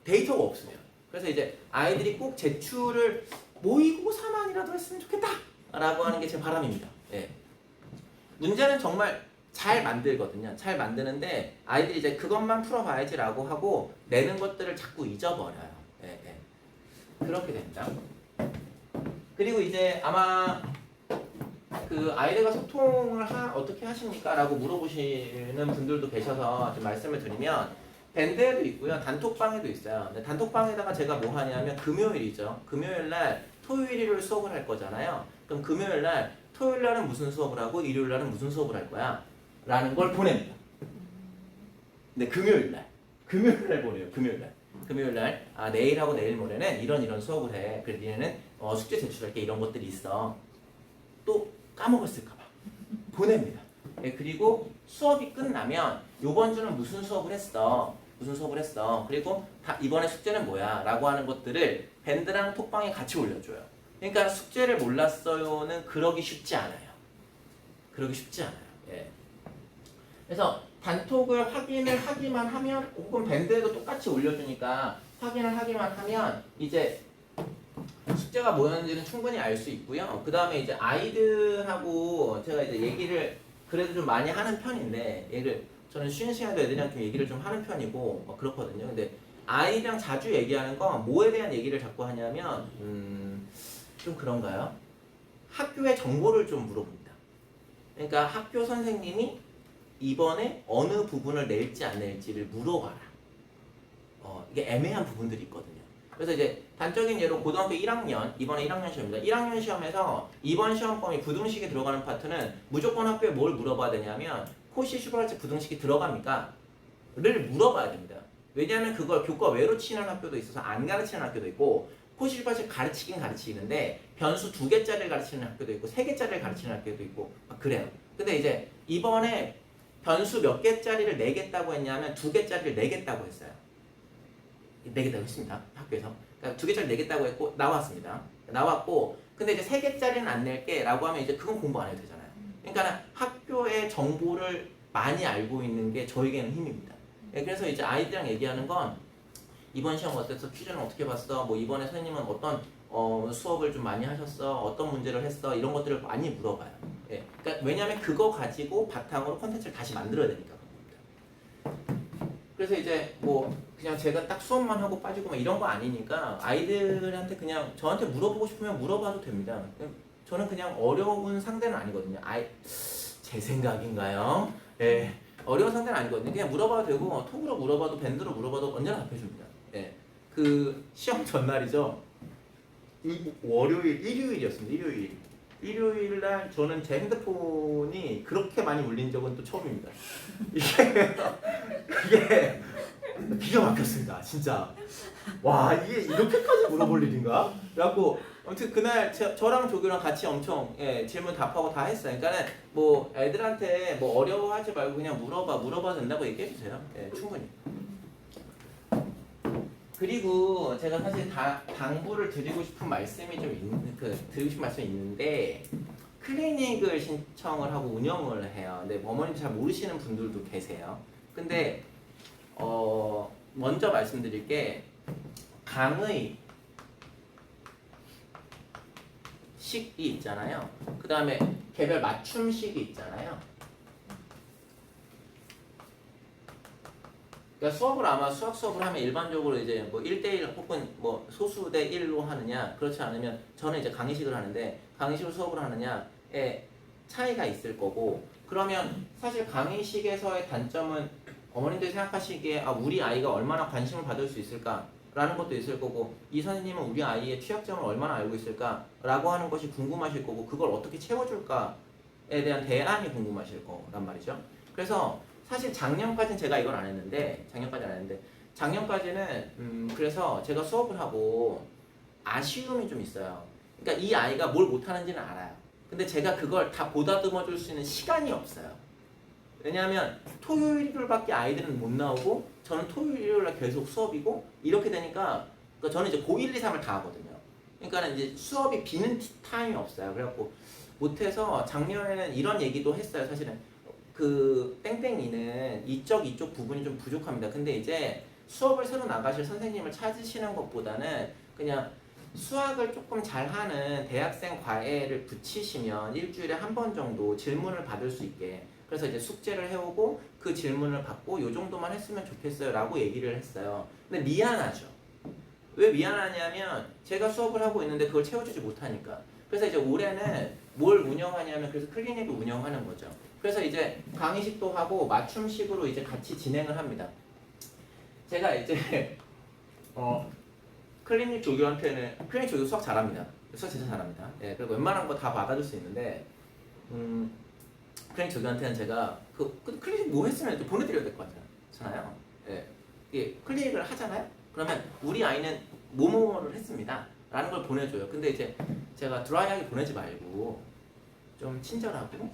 데이터가 없으면. 그래서 이제 아이들이 꼭 제출을 모의고사만이라도 했으면 좋겠다 라고 하는 게 제 바람입니다. 예. 문제는 정말 잘 만들거든요. 잘 만드는데 아이들이 이제 그것만 풀어봐야지 라고 하고 내는 것들을 자꾸 잊어버려요. 예, 예. 그렇게 됩니다. 그리고 이제 아마 그 아이들과 소통을 어떻게 하십니까? 라고 물어보시는 분들도 계셔서 좀 말씀을 드리면 밴드에도 있고요. 단톡방에도 있어요. 근데 단톡방에다가 제가 뭐 하냐면 금요일이죠. 금요일날 토요일, 일요일 수업을 할 거잖아요. 그럼 금요일날 토요일날은 무슨 수업을 하고 일요일날은 무슨 수업을 할 거야? 라는 걸 보냅니다. 근데 금요일날 보내요. 금요일날 내일하고 내일 모레는 이런 수업을 해. 그래서 니네는 숙제 제출할 게 이런 것들이 있어. 또 까먹었을까봐 보냅니다. 예, 그리고 수업이 끝나면 요번 주는 무슨 수업을 했어? 그리고 이번에 숙제는 뭐야? 라고 하는 것들을 밴드랑 톡방에 같이 올려줘요. 그러니까 숙제를 몰랐어요는 그러기 쉽지 않아요. 예. 그래서 단톡을 확인을 하기만 하면 혹은 밴드에도 똑같이 올려주니까 확인을 하기만 하면 이제 숙제가 뭐였는지는 충분히 알 수 있고요. 그 다음에 이제 아이들하고 제가 이제 얘기를 그래도 좀 많이 하는 편인데 저는 쉬는 시간에도 애들이랑 좀 얘기를 좀 하는 편이고 그렇거든요. 근데 아이랑 자주 얘기하는 건 뭐에 대한 얘기를 자꾸 하냐면 좀 그런가요? 학교의 정보를 좀 물어봅니다. 그러니까 학교 선생님이 이번에 어느 부분을 낼지 안 낼지를 물어봐라. 이게 애매한 부분들이 있거든요. 그래서 이제 단적인 예로 고등학교 1학년, 이번에 1학년 시험입니다. 1학년 시험에서 이번 시험범위 부등식이 들어가는 파트는 무조건 학교에 뭘 물어봐야 되냐면 코시 슈퍼발츠 부등식이 들어갑니까? 를 물어봐야 됩니다. 왜냐하면 그걸 교과 외로 치는 학교도 있어서 안 가르치는 학교도 있고 코시 슈퍼발츠 가르치긴 가르치는데 변수 2개짜리를 가르치는 학교도 있고 3개짜리를 가르치는 학교도 있고 그래요. 근데 이제 이번에 변수 몇 개짜리를 내겠다고 했냐면 2개짜리를 내겠다고 했어요. 내겠다고 했습니다. 학교에서. 그러니까 2개짜리 내겠다고 했고 나왔습니다. 나왔고 근데 이제 3개짜리는 안 낼게 라고 하면 이제 그건 공부 안 해도 되잖아요. 그러니까 학교의 정보를 많이 알고 있는 게 저에게는 힘입니다. 그래서 이제 아이들이랑 얘기하는 건 이번 시험 어땠어? 퀴즈는 어떻게 봤어? 뭐 이번에 선생님은 어떤 수업을 좀 많이 하셨어? 어떤 문제를 했어? 이런 것들을 많이 물어봐요. 예. 그러니까 왜냐하면 그거 가지고 바탕으로 콘텐츠를 다시 만들어야 되니까. 그래서 이제 뭐 그냥 제가 딱 수업만 하고 빠지고 막 이런 거 아니니까 아이들한테 그냥 저한테 물어보고 싶으면 물어봐도 됩니다. 저는 그냥 어려운 상대는 아니거든요. 제 생각인가요? 예. 어려운 상대는 아니거든요. 그냥 물어봐도 되고 톡으로 물어봐도 밴드로 물어봐도 언제나 답해줍니다. 예. 그 시험 전날이죠. 일요일이었습니다. 일요일 날 저는 제 핸드폰이 그렇게 많이 울린 적은 또 처음입니다. 이게 기가 막혔습니다. 진짜. 와, 이게 이렇게까지 물어볼 일인가? 그래갖고 아무튼 그날 저랑 조교랑 같이 엄청 질문 답하고 다 했어요. 그러니까는 뭐 애들한테 뭐 어려워하지 말고 그냥 물어봐도 된다고 얘기해 주세요. 예, 충분히. 그리고 제가 사실 당부를 드리고 싶은 말씀이 좀 드리고 싶은 말씀이 있는데 클리닉을 신청을 하고 운영을 해요. 근데 어머님도 잘 모르시는 분들도 계세요. 근데 먼저 말씀드릴 게 강의 식이 있잖아요. 그 다음에 개별 맞춤식이 있잖아요. 그러니까 수학 수업을 하면 일반적으로 이제 뭐 1대1 혹은 뭐 소수 대 1로 하느냐, 그렇지 않으면 저는 이제 강의식을 하는데 강의식으로 수업을 하느냐에 차이가 있을 거고, 그러면 사실 강의식에서의 단점은 어머님들이 생각하시기에 우리 아이가 얼마나 관심을 받을 수 있을까 라는 것도 있을 거고, 이 선생님은 우리 아이의 취약점을 얼마나 알고 있을까 라고 하는 것이 궁금하실 거고, 그걸 어떻게 채워줄까에 대한 대안이 궁금하실 거란 말이죠. 그래서 사실 작년까지는 제가 이걸 안 했는데 작년까지는 그래서 제가 수업을 하고 아쉬움이 좀 있어요. 그러니까 이 아이가 뭘 못하는지는 알아요. 근데 제가 그걸 다 보다듬어 줄 수 있는 시간이 없어요. 왜냐하면 토요일 일요일밖에 아이들은 못 나오고 저는 토요일 일요일날 계속 수업이고 이렇게 되니까 저는 이제 고1, 2, 3을 다 하거든요. 그러니까 이제 수업이 비는 타임이 없어요. 그래갖고 못해서 작년에는 이런 얘기도 했어요. 사실은 그 땡땡이는 이쪽 부분이 좀 부족합니다. 근데 이제 수업을 새로 나가실 선생님을 찾으시는 것보다는 그냥 수학을 조금 잘하는 대학생 과외를 붙이시면 일주일에 한 번 정도 질문을 받을 수 있게, 그래서 이제 숙제를 해오고 그 질문을 받고 요 정도만 했으면 좋겠어요 라고 얘기를 했어요. 근데 미안하죠. 왜 미안하냐면 제가 수업을 하고 있는데 그걸 채워주지 못하니까. 그래서 이제 올해는 뭘 운영하냐면 그래서 클리닉을 운영하는 거죠. 그래서 이제 강의식도 하고 맞춤식으로 이제 같이 진행을 합니다. 제가 이제 클리닉 조교한테는 클리닉 조교 수학 잘합니다. 수학 진짜 잘합니다. 예, 그리고 웬만한 거 다 받아줄 수 있는데 클리닉 조교한테는 제가 그 클리닉 뭐 했으면 좀 보내드려야 될 것 같잖아요. 예, 이게 클리닉을 하잖아요. 그러면 우리 아이는 뭐뭐를 했습니다. 라는 걸 보내줘요. 근데 이제 제가 드라이하게 보내지 말고 좀 친절하고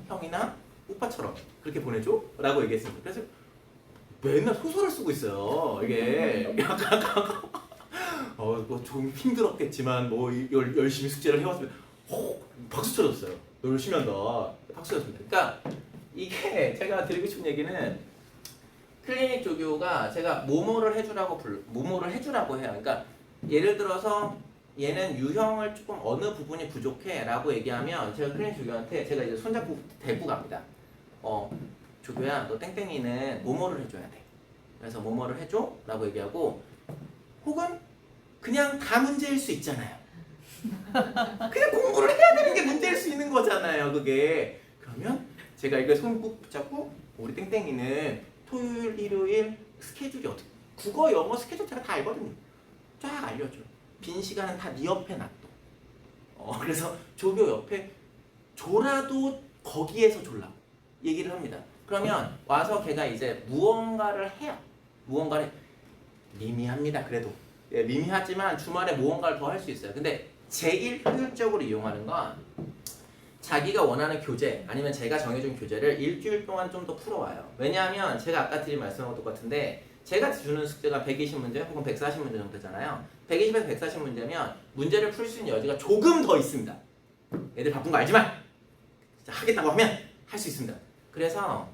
형이나 오빠처럼 그렇게 보내줘? 라고 얘기했습니다. 그래서 맨날 소설을 쓰고 있어요. 이게 약간 좀 힘들었겠지만 뭐 열심히 숙제를 해왔으면 박수 쳐줬어요. 너 열심히 한다. 박수 쳤습니다. 그러니까 이게 제가 드리고 싶은 얘기는 클리닉 조교가 제가 뭐뭐를 해주라고 해요. 그러니까 예를 들어서 얘는 유형을 조금 어느 부분이 부족해 라고 얘기하면 제가 클리닉 조교한테 제가 이제 손잡고 데리고 갑니다. 조교야, 너 땡땡이는 뭐뭐를 해줘야 돼. 그래서 뭐뭐를 해줘? 라고 얘기하고, 혹은 그냥 다 문제일 수 있잖아요. 그냥 공부를 해야 되는 게 문제일 수 있는 거잖아요, 그게. 그러면 제가 이거 손 꼭 붙잡고, 우리 땡땡이는 토요일, 일요일 스케줄이 어떻게, 국어, 영어 스케줄 제가 다 알거든요. 쫙 알려줘. 빈 시간은 다 네 옆에 놔둬. 그래서 조교 옆에 줘라도 거기에서 졸라고 얘기를 합니다. 그러면 와서 걔가 이제 무언가를 해요. 무언가를 미미합니다. 그래도 미미하지만 주말에 무언가를 더 할 수 있어요. 근데 제일 효율적으로 이용하는 건 자기가 원하는 교재 아니면 제가 정해준 교재를 일주일 동안 좀 더 풀어와요. 왜냐하면 제가 아까 드린 말씀하고 똑같은데 제가 주는 숙제가 120문제 혹은 140문제 정도 되잖아요. 120에서 140문제면 문제를 풀 수 있는 여지가 조금 더 있습니다. 애들 바쁜 거 알지만 하겠다고 하면 할 수 있습니다. 그래서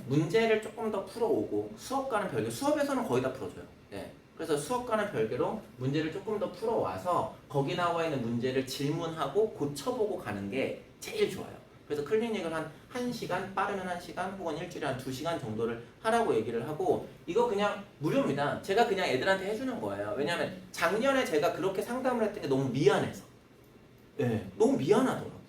문제를 조금 더 풀어오고 수업과는 별개, 수업에서는 거의 다 풀어줘요. 네. 그래서 수업과는 별개로 문제를 조금 더 풀어와서 거기 나와 있는 문제를 질문하고 고쳐보고 가는 게 제일 좋아요. 그래서 클리닉을 한 1시간, 빠르면 1시간 혹은 일주일에 한 2시간 정도를 하라고 얘기를 하고, 이거 그냥 무료입니다. 제가 그냥 애들한테 해주는 거예요. 왜냐하면 작년에 제가 그렇게 상담을 했던 게 너무 미안해서. 네, 너무 미안하더라고요.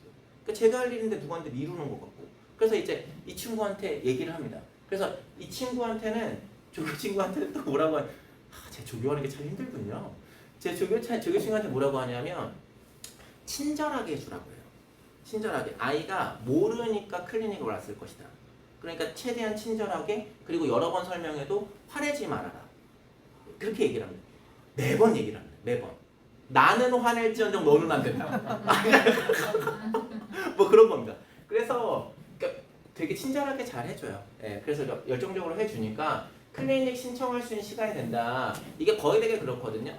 그러니까 제가 할 일인데 누구한테 미루는 것 같고. 그래서 이제 이 친구한테 얘기를 합니다. 그래서 이 친구한테는, 조교 친구한테는 또 뭐라고 하냐, 제 조교하는 게 참 힘들군요. 제 조교 친구한테 뭐라고 하냐면 친절하게 해주라고 해요. 친절하게. 아이가 모르니까 클리닉을 왔을 것이다. 그러니까 최대한 친절하게, 그리고 여러 번 설명해도 화내지 말아라. 그렇게 얘기를 합니다. 매번 얘기를 합니다. 매번. 나는 화낼지언정 너는 안 된다. 뭐 그런 겁니다. 그래서 그러니까 되게 친절하게 잘 해줘요. 예, 그래서 열정적으로 해주니까 클리닉 신청할 수 있는 시간이 된다. 이게 거의 되게 그렇거든요.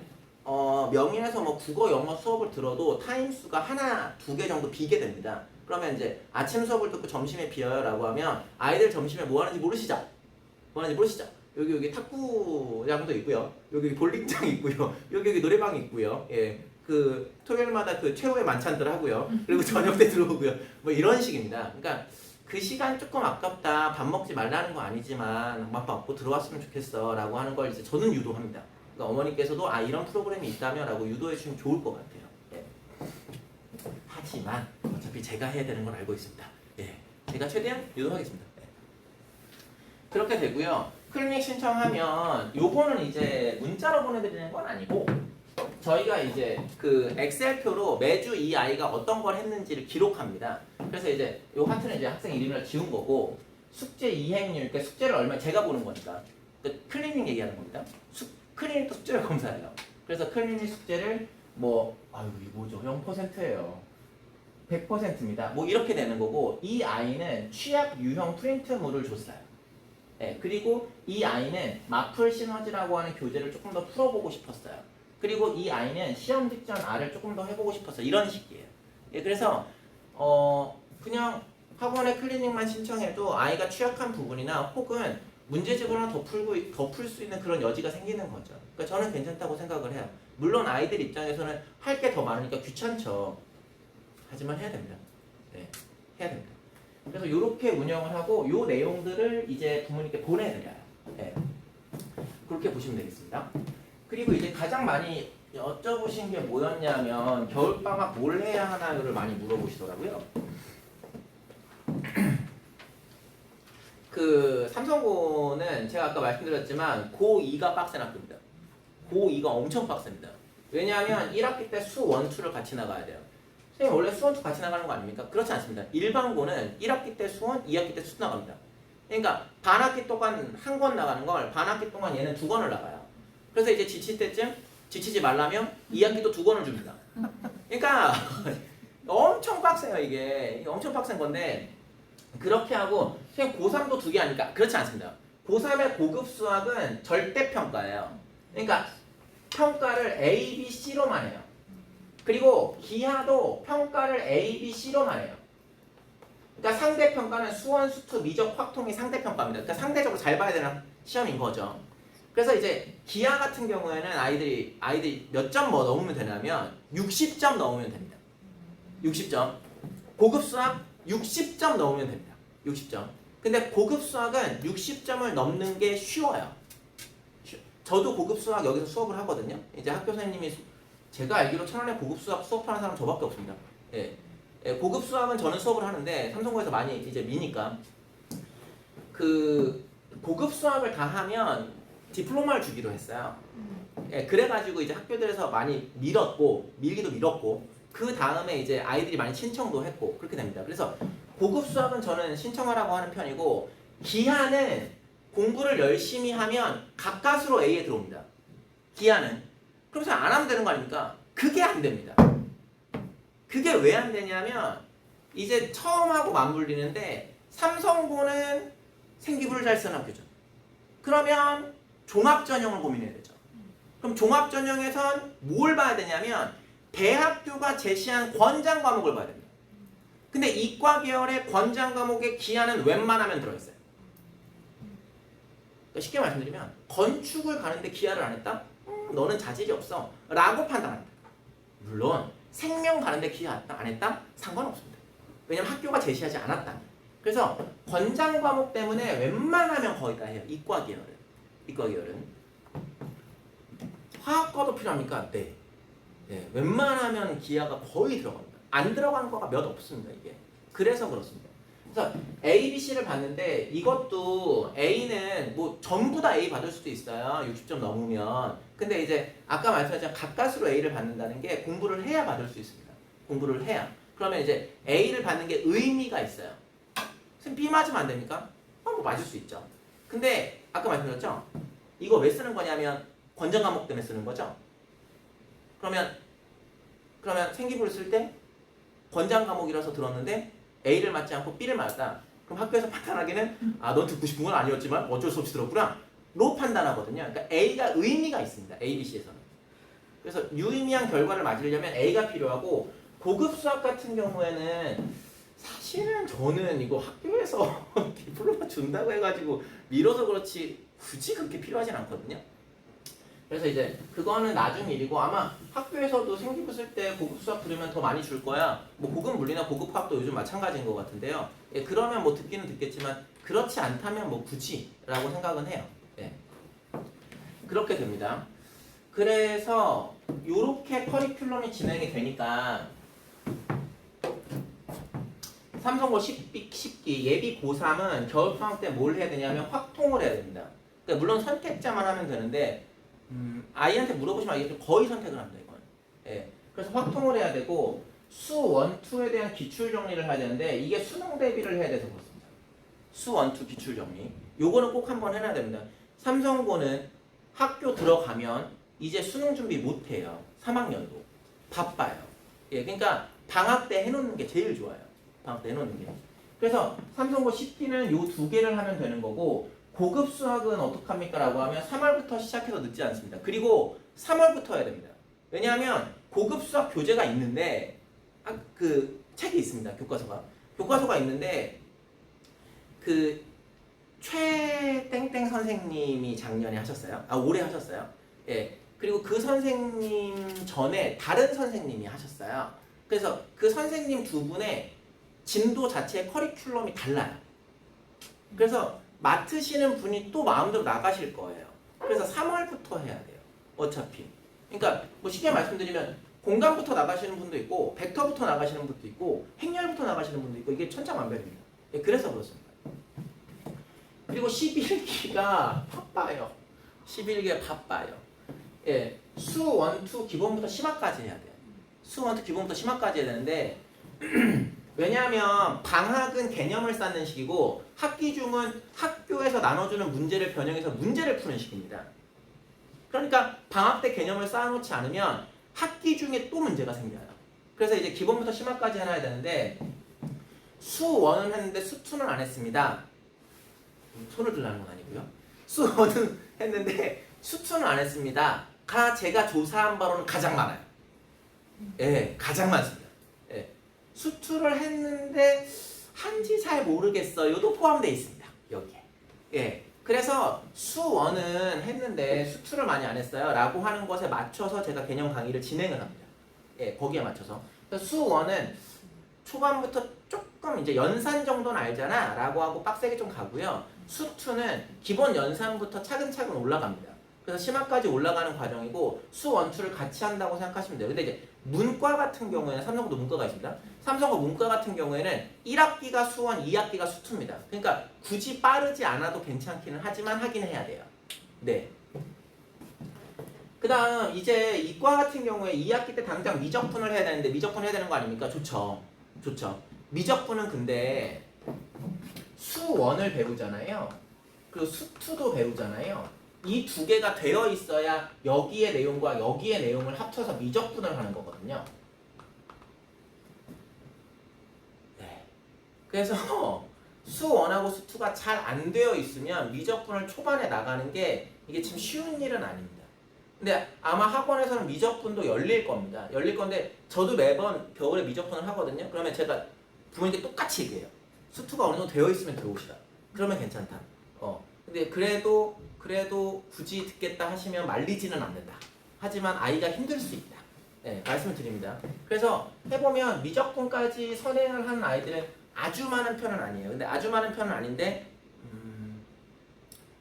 명인에서 뭐 국어, 영어 수업을 들어도 타임수가 하나, 2개 정도 비게 됩니다. 그러면 이제 아침 수업을 듣고 점심에 비어요 라고 하면 아이들 점심에 뭐 하는지 모르시죠? 뭐 하는지 모르시죠? 여기 탁구장도 있고요. 여기 볼링장 있고요. 여기 노래방 있고요. 예. 그 토요일마다 그 최후의 만찬들 하고요. 그리고 저녁 때 들어오고요. 뭐 이런 식입니다. 그러니까 그 시간 조금 아깝다. 밥 먹지 말라는 거 아니지만 밥 먹고 들어왔으면 좋겠어 라고 하는 걸 이제 저는 유도합니다. 그러니까 어머니께서도 이런 프로그램이 있다면 라고 유도해 주시면 좋을 것 같아요. 예. 하지만 어차피 제가 해야 되는 걸 알고 있습니다. 예. 제가 최대한 유도하겠습니다. 예. 그렇게 되고요. 클리닉 신청하면 요거는 이제 문자로 보내드리는 건 아니고 저희가 이제 그 엑셀표로 매주 이 아이가 어떤 걸 했는지를 기록합니다. 그래서 이제 요 하트는 이제 학생 이름을 지운 거고, 숙제 이행률, 그러니까 숙제를 얼마 제가 보는 거니까 클리닉 얘기하는 겁니다. 클리닉도 숙제를 검사해요. 그래서 클리닉 숙제를 뭐 이거 뭐죠? 0%예요. 100%입니다. 뭐 이렇게 되는 거고, 이 아이는 취약 유형 프린트물을 줬어요. 네, 그리고 이 아이는 마플 시너지라고 하는 교재를 조금 더 풀어보고 싶었어요. 그리고 이 아이는 시험 직전 R을 조금 더 해보고 싶었어요. 이런 식이에요. 예, 그래서 그냥 학원에 클리닉만 신청해도 아이가 취약한 부분이나 혹은 문제집을 하나 더 풀 수 있는 그런 여지가 생기는 거죠. 그러니까 저는 괜찮다고 생각을 해요. 물론 아이들 입장에서는 할 게 더 많으니까 귀찮죠. 하지만 해야 됩니다. 네, 해야 됩니다. 그래서 이렇게 운영을 하고 이 내용들을 이제 부모님께 보내드려요. 네, 그렇게 보시면 되겠습니다. 그리고 이제 가장 많이 여쭤보신 게 뭐였냐면 겨울방학 뭘 해야 하나요를 많이 물어보시더라고요. 그 삼성고는 제가 아까 말씀드렸지만 고2가 빡센 학교입니다. 고2가 엄청 빡셉니다. 왜냐하면 1학기 때 수 1, 2를 같이 나가야 돼요. 선생님 원래 수 1, 2 같이 나가는 거 아닙니까? 그렇지 않습니다. 일반고는 1학기 때 수 1, 2학기 때 수 나갑니다. 그러니까 반학기 동안 한 권 나가는 걸 반학기 동안 얘는 2권을 나가요. 그래서 이제 지칠 때쯤 지치지 말라면 2학기도 2권을 줍니다. 그러니까 엄청 빡세요 이게. 엄청 빡센 건데 그렇게 하고 선생님 고3도 2개 하니까 그렇지 않습니다. 고3의 고급 수학은 절대평가예요. 그러니까 평가를 A, B, C로만 해요. 그리고 기하도 평가를 A, B, C로만 해요. 그러니까 상대평가는 수원, 수투, 미적, 확통이 상대평가입니다. 그러니까 상대적으로 잘 봐야 되는 시험인 거죠. 그래서 이제 기하 같은 경우에는 아이들이 몇 점 뭐 넘으면 되냐면 60점 넘으면 됩니다. 60점. 고급 수학 60점 넘으면 됩니다. 60점. 근데 고급 수학은 60점을 넘는 게 쉬워요. 저도 고급 수학 여기서 수업을 하거든요. 이제 학교 선생님이 제가 알기로 천안에 고급 수학 수업하는 사람 저밖에 없습니다. 예. 고급 수학은 저는 수업을 하는데 삼성고에서 많이 이제 미니까 그 고급 수학을 다 하면 디플로마를 주기로 했어요. 예, 그래가지고 이제 학교들에서 많이 밀기도 밀었고 그 다음에 이제 아이들이 많이 신청도 했고 그렇게 됩니다. 그래서 고급 수학은 저는 신청하라고 하는 편이고 기하는 공부를 열심히 하면 가까스로 A에 들어옵니다. 기하는. 그럼 안 하면 되는 거 아닙니까? 그게 안 됩니다. 그게 왜 안 되냐면 이제 처음 하고 맞물리는데 삼성고는 생기부를 잘 쓰는 학교죠. 그러면 종합전형을 고민해야 되죠. 그럼 종합전형에선 뭘 봐야 되냐면 대학교가 제시한 권장 과목을 봐야 됩니다. 근데 이과 계열의 권장 과목의 기하는 웬만하면 들어있어요. 그러니까 쉽게 말씀드리면 건축을 가는데 기하를 안 했다? 너는 자질이 없어 라고 판단합니다. 물론 생명 가는데 기하 안 했다? 상관없습니다. 왜냐면 학교가 제시하지 않았다. 그래서 권장 과목 때문에 웬만하면 거의 다 해요. 이과 계열은. 화학과도 필요합니까? 네. 네. 웬만하면 기하가 거의 들어갑니다. 안 들어가는 거가 몇 없습니다. 이게. 그래서 그렇습니다. 그래서 A, B, C를 봤는데 이것도 A는 뭐 전부 다 A 받을 수도 있어요. 60점 넘으면. 근데 이제 아까 말씀하신 가까스로 A를 받는다는 게 공부를 해야 받을 수 있습니다. 공부를 해야. 그러면 이제 A를 받는 게 의미가 있어요. 선생님 B 맞으면 안 됩니까? 뭐 맞을 수 있죠. 근데 아까 말씀드렸죠? 이거 왜 쓰는 거냐면 권장 과목 때문에 쓰는 거죠. 그러면 생기부를 쓸 때 권장 과목이라서 들었는데 A를 맞지 않고 B를 맞았다. 그럼 학교에서 판단하기는 넌 듣고 싶은 건 아니었지만 어쩔 수 없이 들었구나. 로 판단하거든요. 그러니까 A가 의미가 있습니다. A, B, C에서는. 그래서 유의미한 결과를 맞으려면 A가 필요하고 고급 수학 같은 경우에는 사실은 저는 이거 학교에서 디플로마 준다고 해가지고 밀어서 그렇지 굳이 그렇게 필요하진 않거든요. 그래서 이제 그거는 나중 일이고 아마 학교에서도 생기부 쓸 때 고급 수학 들으면 더 많이 줄 거야. 뭐 고급 물리나 고급 화학도 요즘 마찬가지인 것 같은데요. 예, 그러면 뭐 듣기는 듣겠지만 그렇지 않다면 뭐 굳이라고 생각은 해요. 예. 그렇게 됩니다. 그래서 요렇게 커리큘럼이 진행이 되니까 삼성고 10기 예비 고3은 겨울방학 때 뭘 해야 되냐면 확통을 해야 됩니다. 그러니까 물론 선택자만 하면 되는데 아이한테 물어보시면 알겠지만 거의 선택을 합니다. 이건. 예. 그래서 확통을 해야 되고 수 1, 2에 대한 기출 정리를 해야 되는데 이게 수능 대비를 해야 돼서 그렇습니다. 수 1, 2 기출 정리. 요거는 꼭 한번 해놔야 됩니다. 삼성고는 학교 들어가면 이제 수능 준비 못 해요. 3학년도. 바빠요. 예. 그러니까 방학 때 해놓는 게 제일 좋아요. 방학 때 해놓는 게. 그래서 삼성고 10기는 요 두 개를 하면 되는 거고 고급 수학은 어떡합니까? 라고 하면 3월부터 시작해서 늦지 않습니다. 그리고 3월부터 해야 됩니다. 왜냐하면 고급 수학 교재가 있는데 그 책이 있습니다. 교과서가 있는데 그 최땡땡 선생님이 작년에 하셨어요. 올해 하셨어요. 예. 그리고 그 선생님 전에 다른 선생님이 하셨어요. 그래서 그 선생님 두 분의 진도 자체의 커리큘럼이 달라요. 그래서 맡으시는 분이 또 마음대로 나가실 거예요. 그래서 3월부터 해야 돼요. 어차피. 그러니까 뭐 쉽게 말씀드리면 공간부터 나가시는 분도 있고 벡터부터 나가시는 분도 있고 행렬부터 나가시는 분도 있고 이게 천차만별입니다. 예, 그래서 그렇습니다. 그리고 11기가 바빠요. 11기가 바빠요. 예, 수 1, 2 기본부터 심화까지 해야 돼요. 수 1, 2 기본부터 심화까지 해야 되는데 왜냐하면 방학은 개념을 쌓는 시기고 학기 중은 학교에서 나눠주는 문제를 변형해서 문제를 푸는 시기입니다. 그러니까 방학 때 개념을 쌓아놓지 않으면 학기 중에 또 문제가 생겨요. 그래서 이제 기본부터 심화까지 해놔야 되는데 수 1은 했는데 수 2는 안 했습니다. 손을 들라는 건 아니고요. 수 1은 했는데 수 2는 안 했습니다. 가 제가 조사한 바로는 가장 많아요. 예, 가장 많습니다. 예, 수 2를 했는데 한지 잘 모르겠어요도 포함되어 있습니다. 여기에. 예, 그래서 수 1은 했는데 수 2를 많이 안 했어요. 라고 하는 것에 맞춰서 제가 개념 강의를 진행을 합니다. 예, 거기에 맞춰서. 그래서 수 1은 초반부터 조금 이제 연산 정도는 알잖아 라고 하고 빡세게 좀 가고요. 수 2는 기본 연산부터 차근차근 올라갑니다. 그래서 심화까지 올라가는 과정이고 수 1, 2를 같이 한다고 생각하시면 돼요. 근데 이제 문과 같은 경우에는 삼성고도 문과가 있습니다. 삼성고 문과 같은 경우에는 1학기가 수 1, 2학기가 수 2입니다. 그러니까 굳이 빠르지 않아도 괜찮기는 하지만 하긴 해야 돼요. 네. 그 다음 이제 이과 같은 경우에 2학기 때 당장 미적분을 해야 되는데 미적분 해야 되는 거 아닙니까? 좋죠. 좋죠. 미적분은 근데 수 1을 배우잖아요. 그리고 수 2도 배우잖아요. 이 두 개가 되어 있어야 여기의 내용과 여기의 내용을 합쳐서 미적분을 하는 거거든요. 네. 그래서 수 1하고 수 2가 잘 안 되어 있으면 미적분을 초반에 나가는 게 이게 참 쉬운 일은 아닙니다. 근데 아마 학원에서는 미적분도 열릴 겁니다. 열릴 건데 저도 매번 겨울에 미적분을 하거든요. 그러면 제가 부모님께 똑같이 얘기해요. 수 2가 어느 정도 되어 있으면 들어오시라. 그러면 괜찮다. 근데 그래도 굳이 듣겠다 하시면 말리지는 않는다. 하지만 아이가 힘들 수 있다. 네, 말씀을 드립니다. 그래서 해보면 미적분까지 선행을 하는 아이들은 아주 많은 편은 아니에요. 근데 아주 많은 편은 아닌데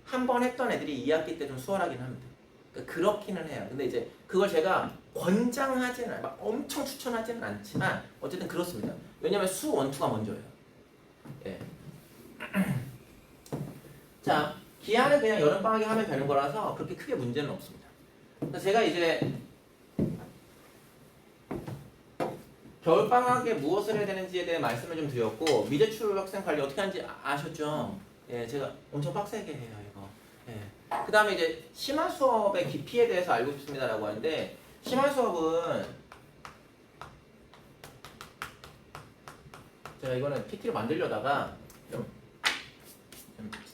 한 번 했던 애들이 2학기 때 좀 수월하긴 합니다. 그러니까 그렇기는 해요. 근데 이제 그걸 제가 권장하지는 막 엄청 추천하지는 않지만 어쨌든 그렇습니다. 왜냐면 수 1, 2가 먼저예요. 예. 자, 기한은 그냥 여름방학에 하면 되는 거라서 그렇게 크게 문제는 없습니다. 그래서 제가 이제 겨울방학에 무엇을 해야 되는지에 대해 말씀을 좀 드렸고 미제출 학생 관리 어떻게 하는지 아셨죠? 예, 제가 엄청 빡세게 해요 이거. 예. 그 다음에 이제 심화 수업의 깊이에 대해서 알고 싶습니다라고 하는데 심화 수업은 제가 이거는 PT로 만들려다가 좀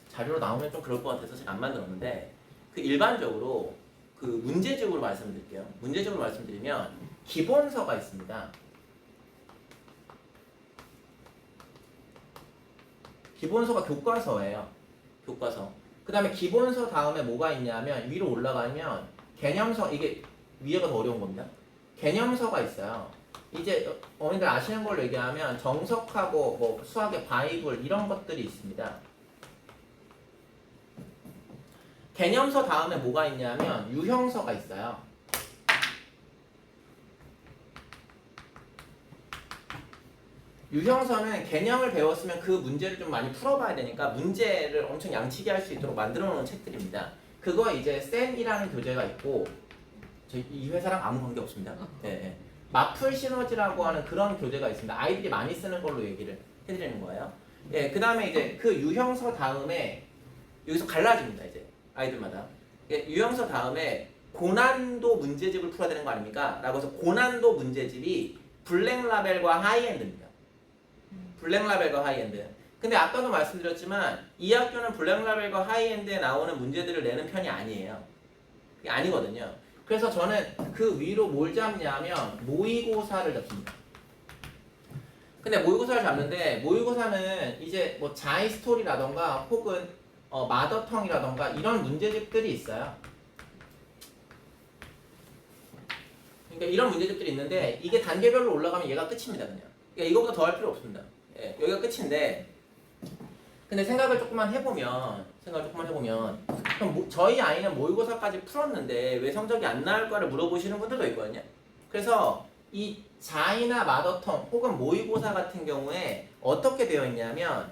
자료로 나오면 좀 그럴 것 같아서 제가 안 만들었는데 그 일반적으로 그 문제집으로 말씀드릴게요. 문제집으로 말씀드리면 기본서가 있습니다. 기본서가 교과서예요. 교과서. 그 다음에 기본서 다음에 뭐가 있냐면 위로 올라가면 개념서, 이게 위에가 더 어려운 겁니다. 개념서가 있어요. 이제 어머니들 아시는 걸로 얘기하면 정석하고 뭐 수학의 바이블 이런 것들이 있습니다. 개념서 다음에 뭐가 있냐면 유형서가 있어요. 유형서는 개념을 배웠으면 그 문제를 좀 많이 풀어봐야 되니까 문제를 엄청 양치게 할 수 있도록 만들어 놓은 책들입니다. 그거 이제 쌤이라는 교재가 있고 이 회사랑 아무 관계 없습니다. 네. 마플 시너지라고 하는 그런 교재가 있습니다. 아이들이 많이 쓰는 걸로 얘기를 해드리는 거예요. 예, 그 다음에 이제 그 유형서 다음에 여기서 갈라집니다. 이제 아이들마다. 예, 유형서 다음에 고난도 문제집을 풀어야 되는 거 아닙니까? 라고 해서 고난도 문제집이 블랙라벨과 하이엔드입니다. 블랙라벨과 하이엔드. 근데 아까도 말씀드렸지만 이 학교는 블랙라벨과 하이엔드에 나오는 문제들을 내는 편이 아니에요. 그게 아니거든요. 그래서 저는 그 위로 뭘 잡냐면 모의고사를 잡습니다. 근데 모의고사를 잡는데 모의고사는 이제 뭐 자이스토리라던가 혹은 마더텅이라던가 이런 문제집들이 있어요. 그러니까 이런 문제집들이 있는데 이게 단계별로 올라가면 얘가 끝입니다. 그냥. 그러니까 이거보다 더 할 필요 없습니다. 예, 여기가 끝인데 근데 생각을 조금만 해보면 그럼 저희 아이는 모의고사까지 풀었는데 왜 성적이 안 나올까를 물어보시는 분들도 있거든요. 그래서 이 자이나 마더텅 혹은 모의고사 같은 경우에 어떻게 되어 있냐면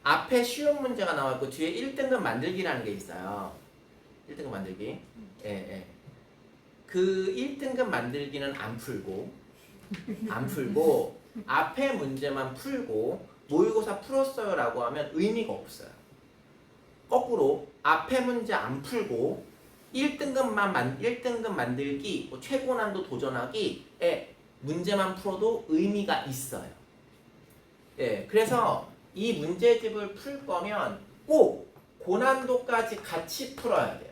앞에 쉬운 문제가 나와있고 뒤에 1등급 만들기라는 게 있어요. 1등급 만들기. 예, 예. 그 1등급 만들기는 안 풀고 앞에 문제만 풀고 모의고사 풀었어요 라고 하면 의미가 없어요. 거꾸로 앞에 문제 안 풀고 1등급 만들기, 뭐 최고난도 도전하기에 문제만 풀어도 의미가 있어요. 예, 그래서 이 문제집을 풀 거면 꼭 고난도까지 같이 풀어야 돼요.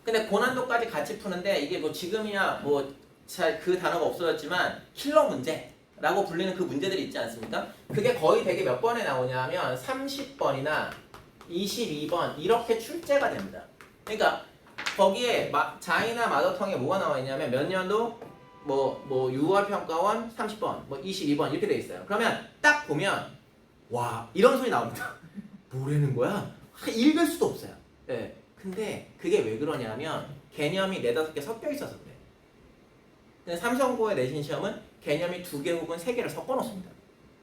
근데 고난도까지 같이 푸는데 이게 뭐 지금이야 뭐 잘 그 단어가 없어졌지만 킬러 문제라고 불리는 그 문제들이 있지 않습니까? 그게 거의 되게 몇 번에 나오냐면 30번이나 22번 이렇게 출제가 됩니다. 그러니까 거기에 자이나 마더텅에 뭐가 나와 있냐면 몇 년도 뭐 6월 평가원 30번, 뭐 22번 이렇게 돼 있어요. 그러면 딱 보면 와 이런 소리 나옵니다. 뭐라는 거야? 읽을 수도 없어요. 예. 근데 그게 왜 그러냐면 개념이 4-5개 섞여 있어서 그래요. 근데 삼성고의 내신 시험은 개념이 2개 혹은 3개를 섞어 놓습니다.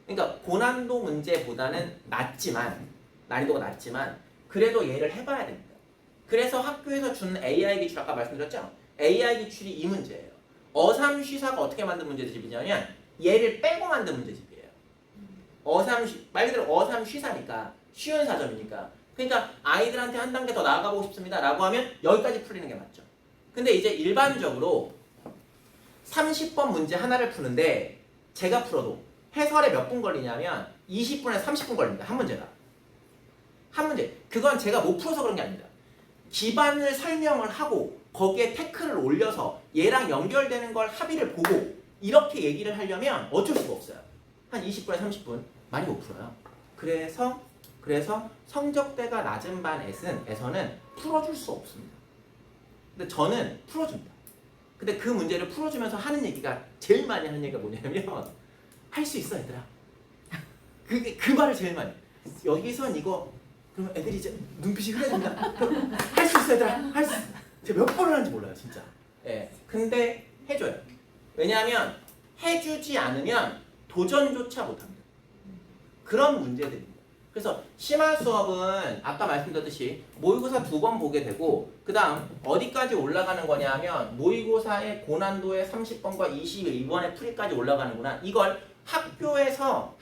그러니까 고난도 문제보다는 난이도가 낮지만 그래도 얘를 해봐야 됩니다. 그래서 학교에서 준 AI 기출 아까 말씀드렸죠? AI 기출이 이 문제예요. 어삼쉬사가 어떻게 만든 문제집이냐면 얘를 빼고 만든 문제집이에요. 말 그대로 어삼쉬사니까 쉬운 4점이니까 그러니까 아이들한테 한 단계 더 나아가고 싶습니다 라고 하면 여기까지 풀리는 게 맞죠. 근데 이제 일반적으로 30번 문제 하나를 푸는데 제가 풀어도 해설에 몇 분 걸리냐면 20분에서 30분 걸립니다. 한 문제가. 한 문제. 그건 제가 못 풀어서 그런 게 아닙니다. 기반을 설명을 하고 거기에 태클을 올려서 얘랑 연결되는 걸 합의를 보고 이렇게 얘기를 하려면 어쩔 수가 없어요. 한 20분에서 30분 많이 못 풀어요. 그래서 성적대가 낮은 반에서는 풀어줄 수 없습니다. 근데 저는 풀어줍니다. 근데 그 문제를 풀어주면서 하는 얘기가 제일 많이 하는 얘기가 뭐냐면 할 수 있어 얘들아. 그 말을 제일 많이. 여기선 이거 그러면 애들이 이제 눈빛이 흐려집니다. 할 수 있어 얘들아. 할 수 있어. 제가 몇 번을 하는지 몰라요 진짜. 예. 근데 해줘요. 왜냐하면 해주지 않으면 도전조차 못합니다. 그런 문제들입니다. 그래서 심화 수업은 아까 말씀드렸듯이 모의고사 2번 보게 되고 그 다음 어디까지 올라가는 거냐면 모의고사의 고난도의 30번과 22번의 풀이까지 올라가는구나. 이걸 학교에서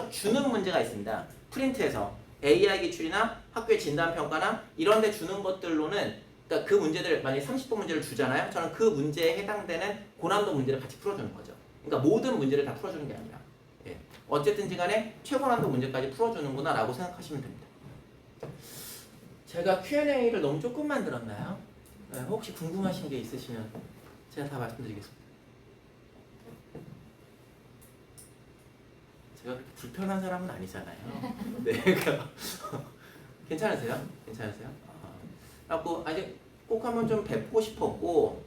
주는 문제가 있습니다. 프린트에서 AI 기출이나 학교의 진단평가나 이런 데 주는 것들로는 그러니까 그 문제들 만약에 30번 문제를 주잖아요. 저는 그 문제에 해당되는 고난도 문제를 같이 풀어주는 거죠. 그러니까 모든 문제를 다 풀어주는 게 아니라 예. 어쨌든지 간에 최고난도 문제까지 풀어주는구나 라고 생각하시면 됩니다. 제가 Q&A를 너무 조금 만들었나요? 네, 혹시 궁금하신 게 있으시면 제가 다 말씀드리겠습니다. 제가 그렇게 불편한 사람은 아니잖아요. 네, 괜찮으세요? 그래갖고 아직 꼭 한번 좀 뵙고 싶었고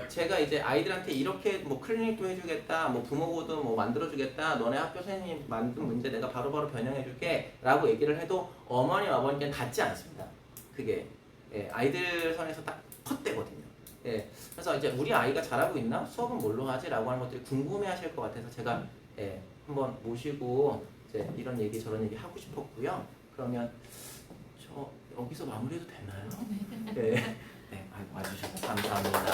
제가 이제 아이들한테 이렇게 뭐 클리닉도 해주겠다, 뭐 부모보드 뭐 만들어주겠다, 너네 학교 선생님이 만든 문제 내가 바로바로 변형해줄게 라고 얘기를 해도 어머니 아버님께는 닿지 않습니다. 그게 예, 아이들 선에서 딱 컷되거든요. 예, 그래서 이제 우리 아이가 잘하고 있나? 수업은 뭘로 하지? 라고 하는 것들이 궁금해하실 것 같아서 제가 예, 한번 모시고 이제 이런 얘기 저런 얘기 하고 싶었고요. 그러면 저 여기서 마무리해도 되나요? 네, 네, 와주셔서 감사합니다.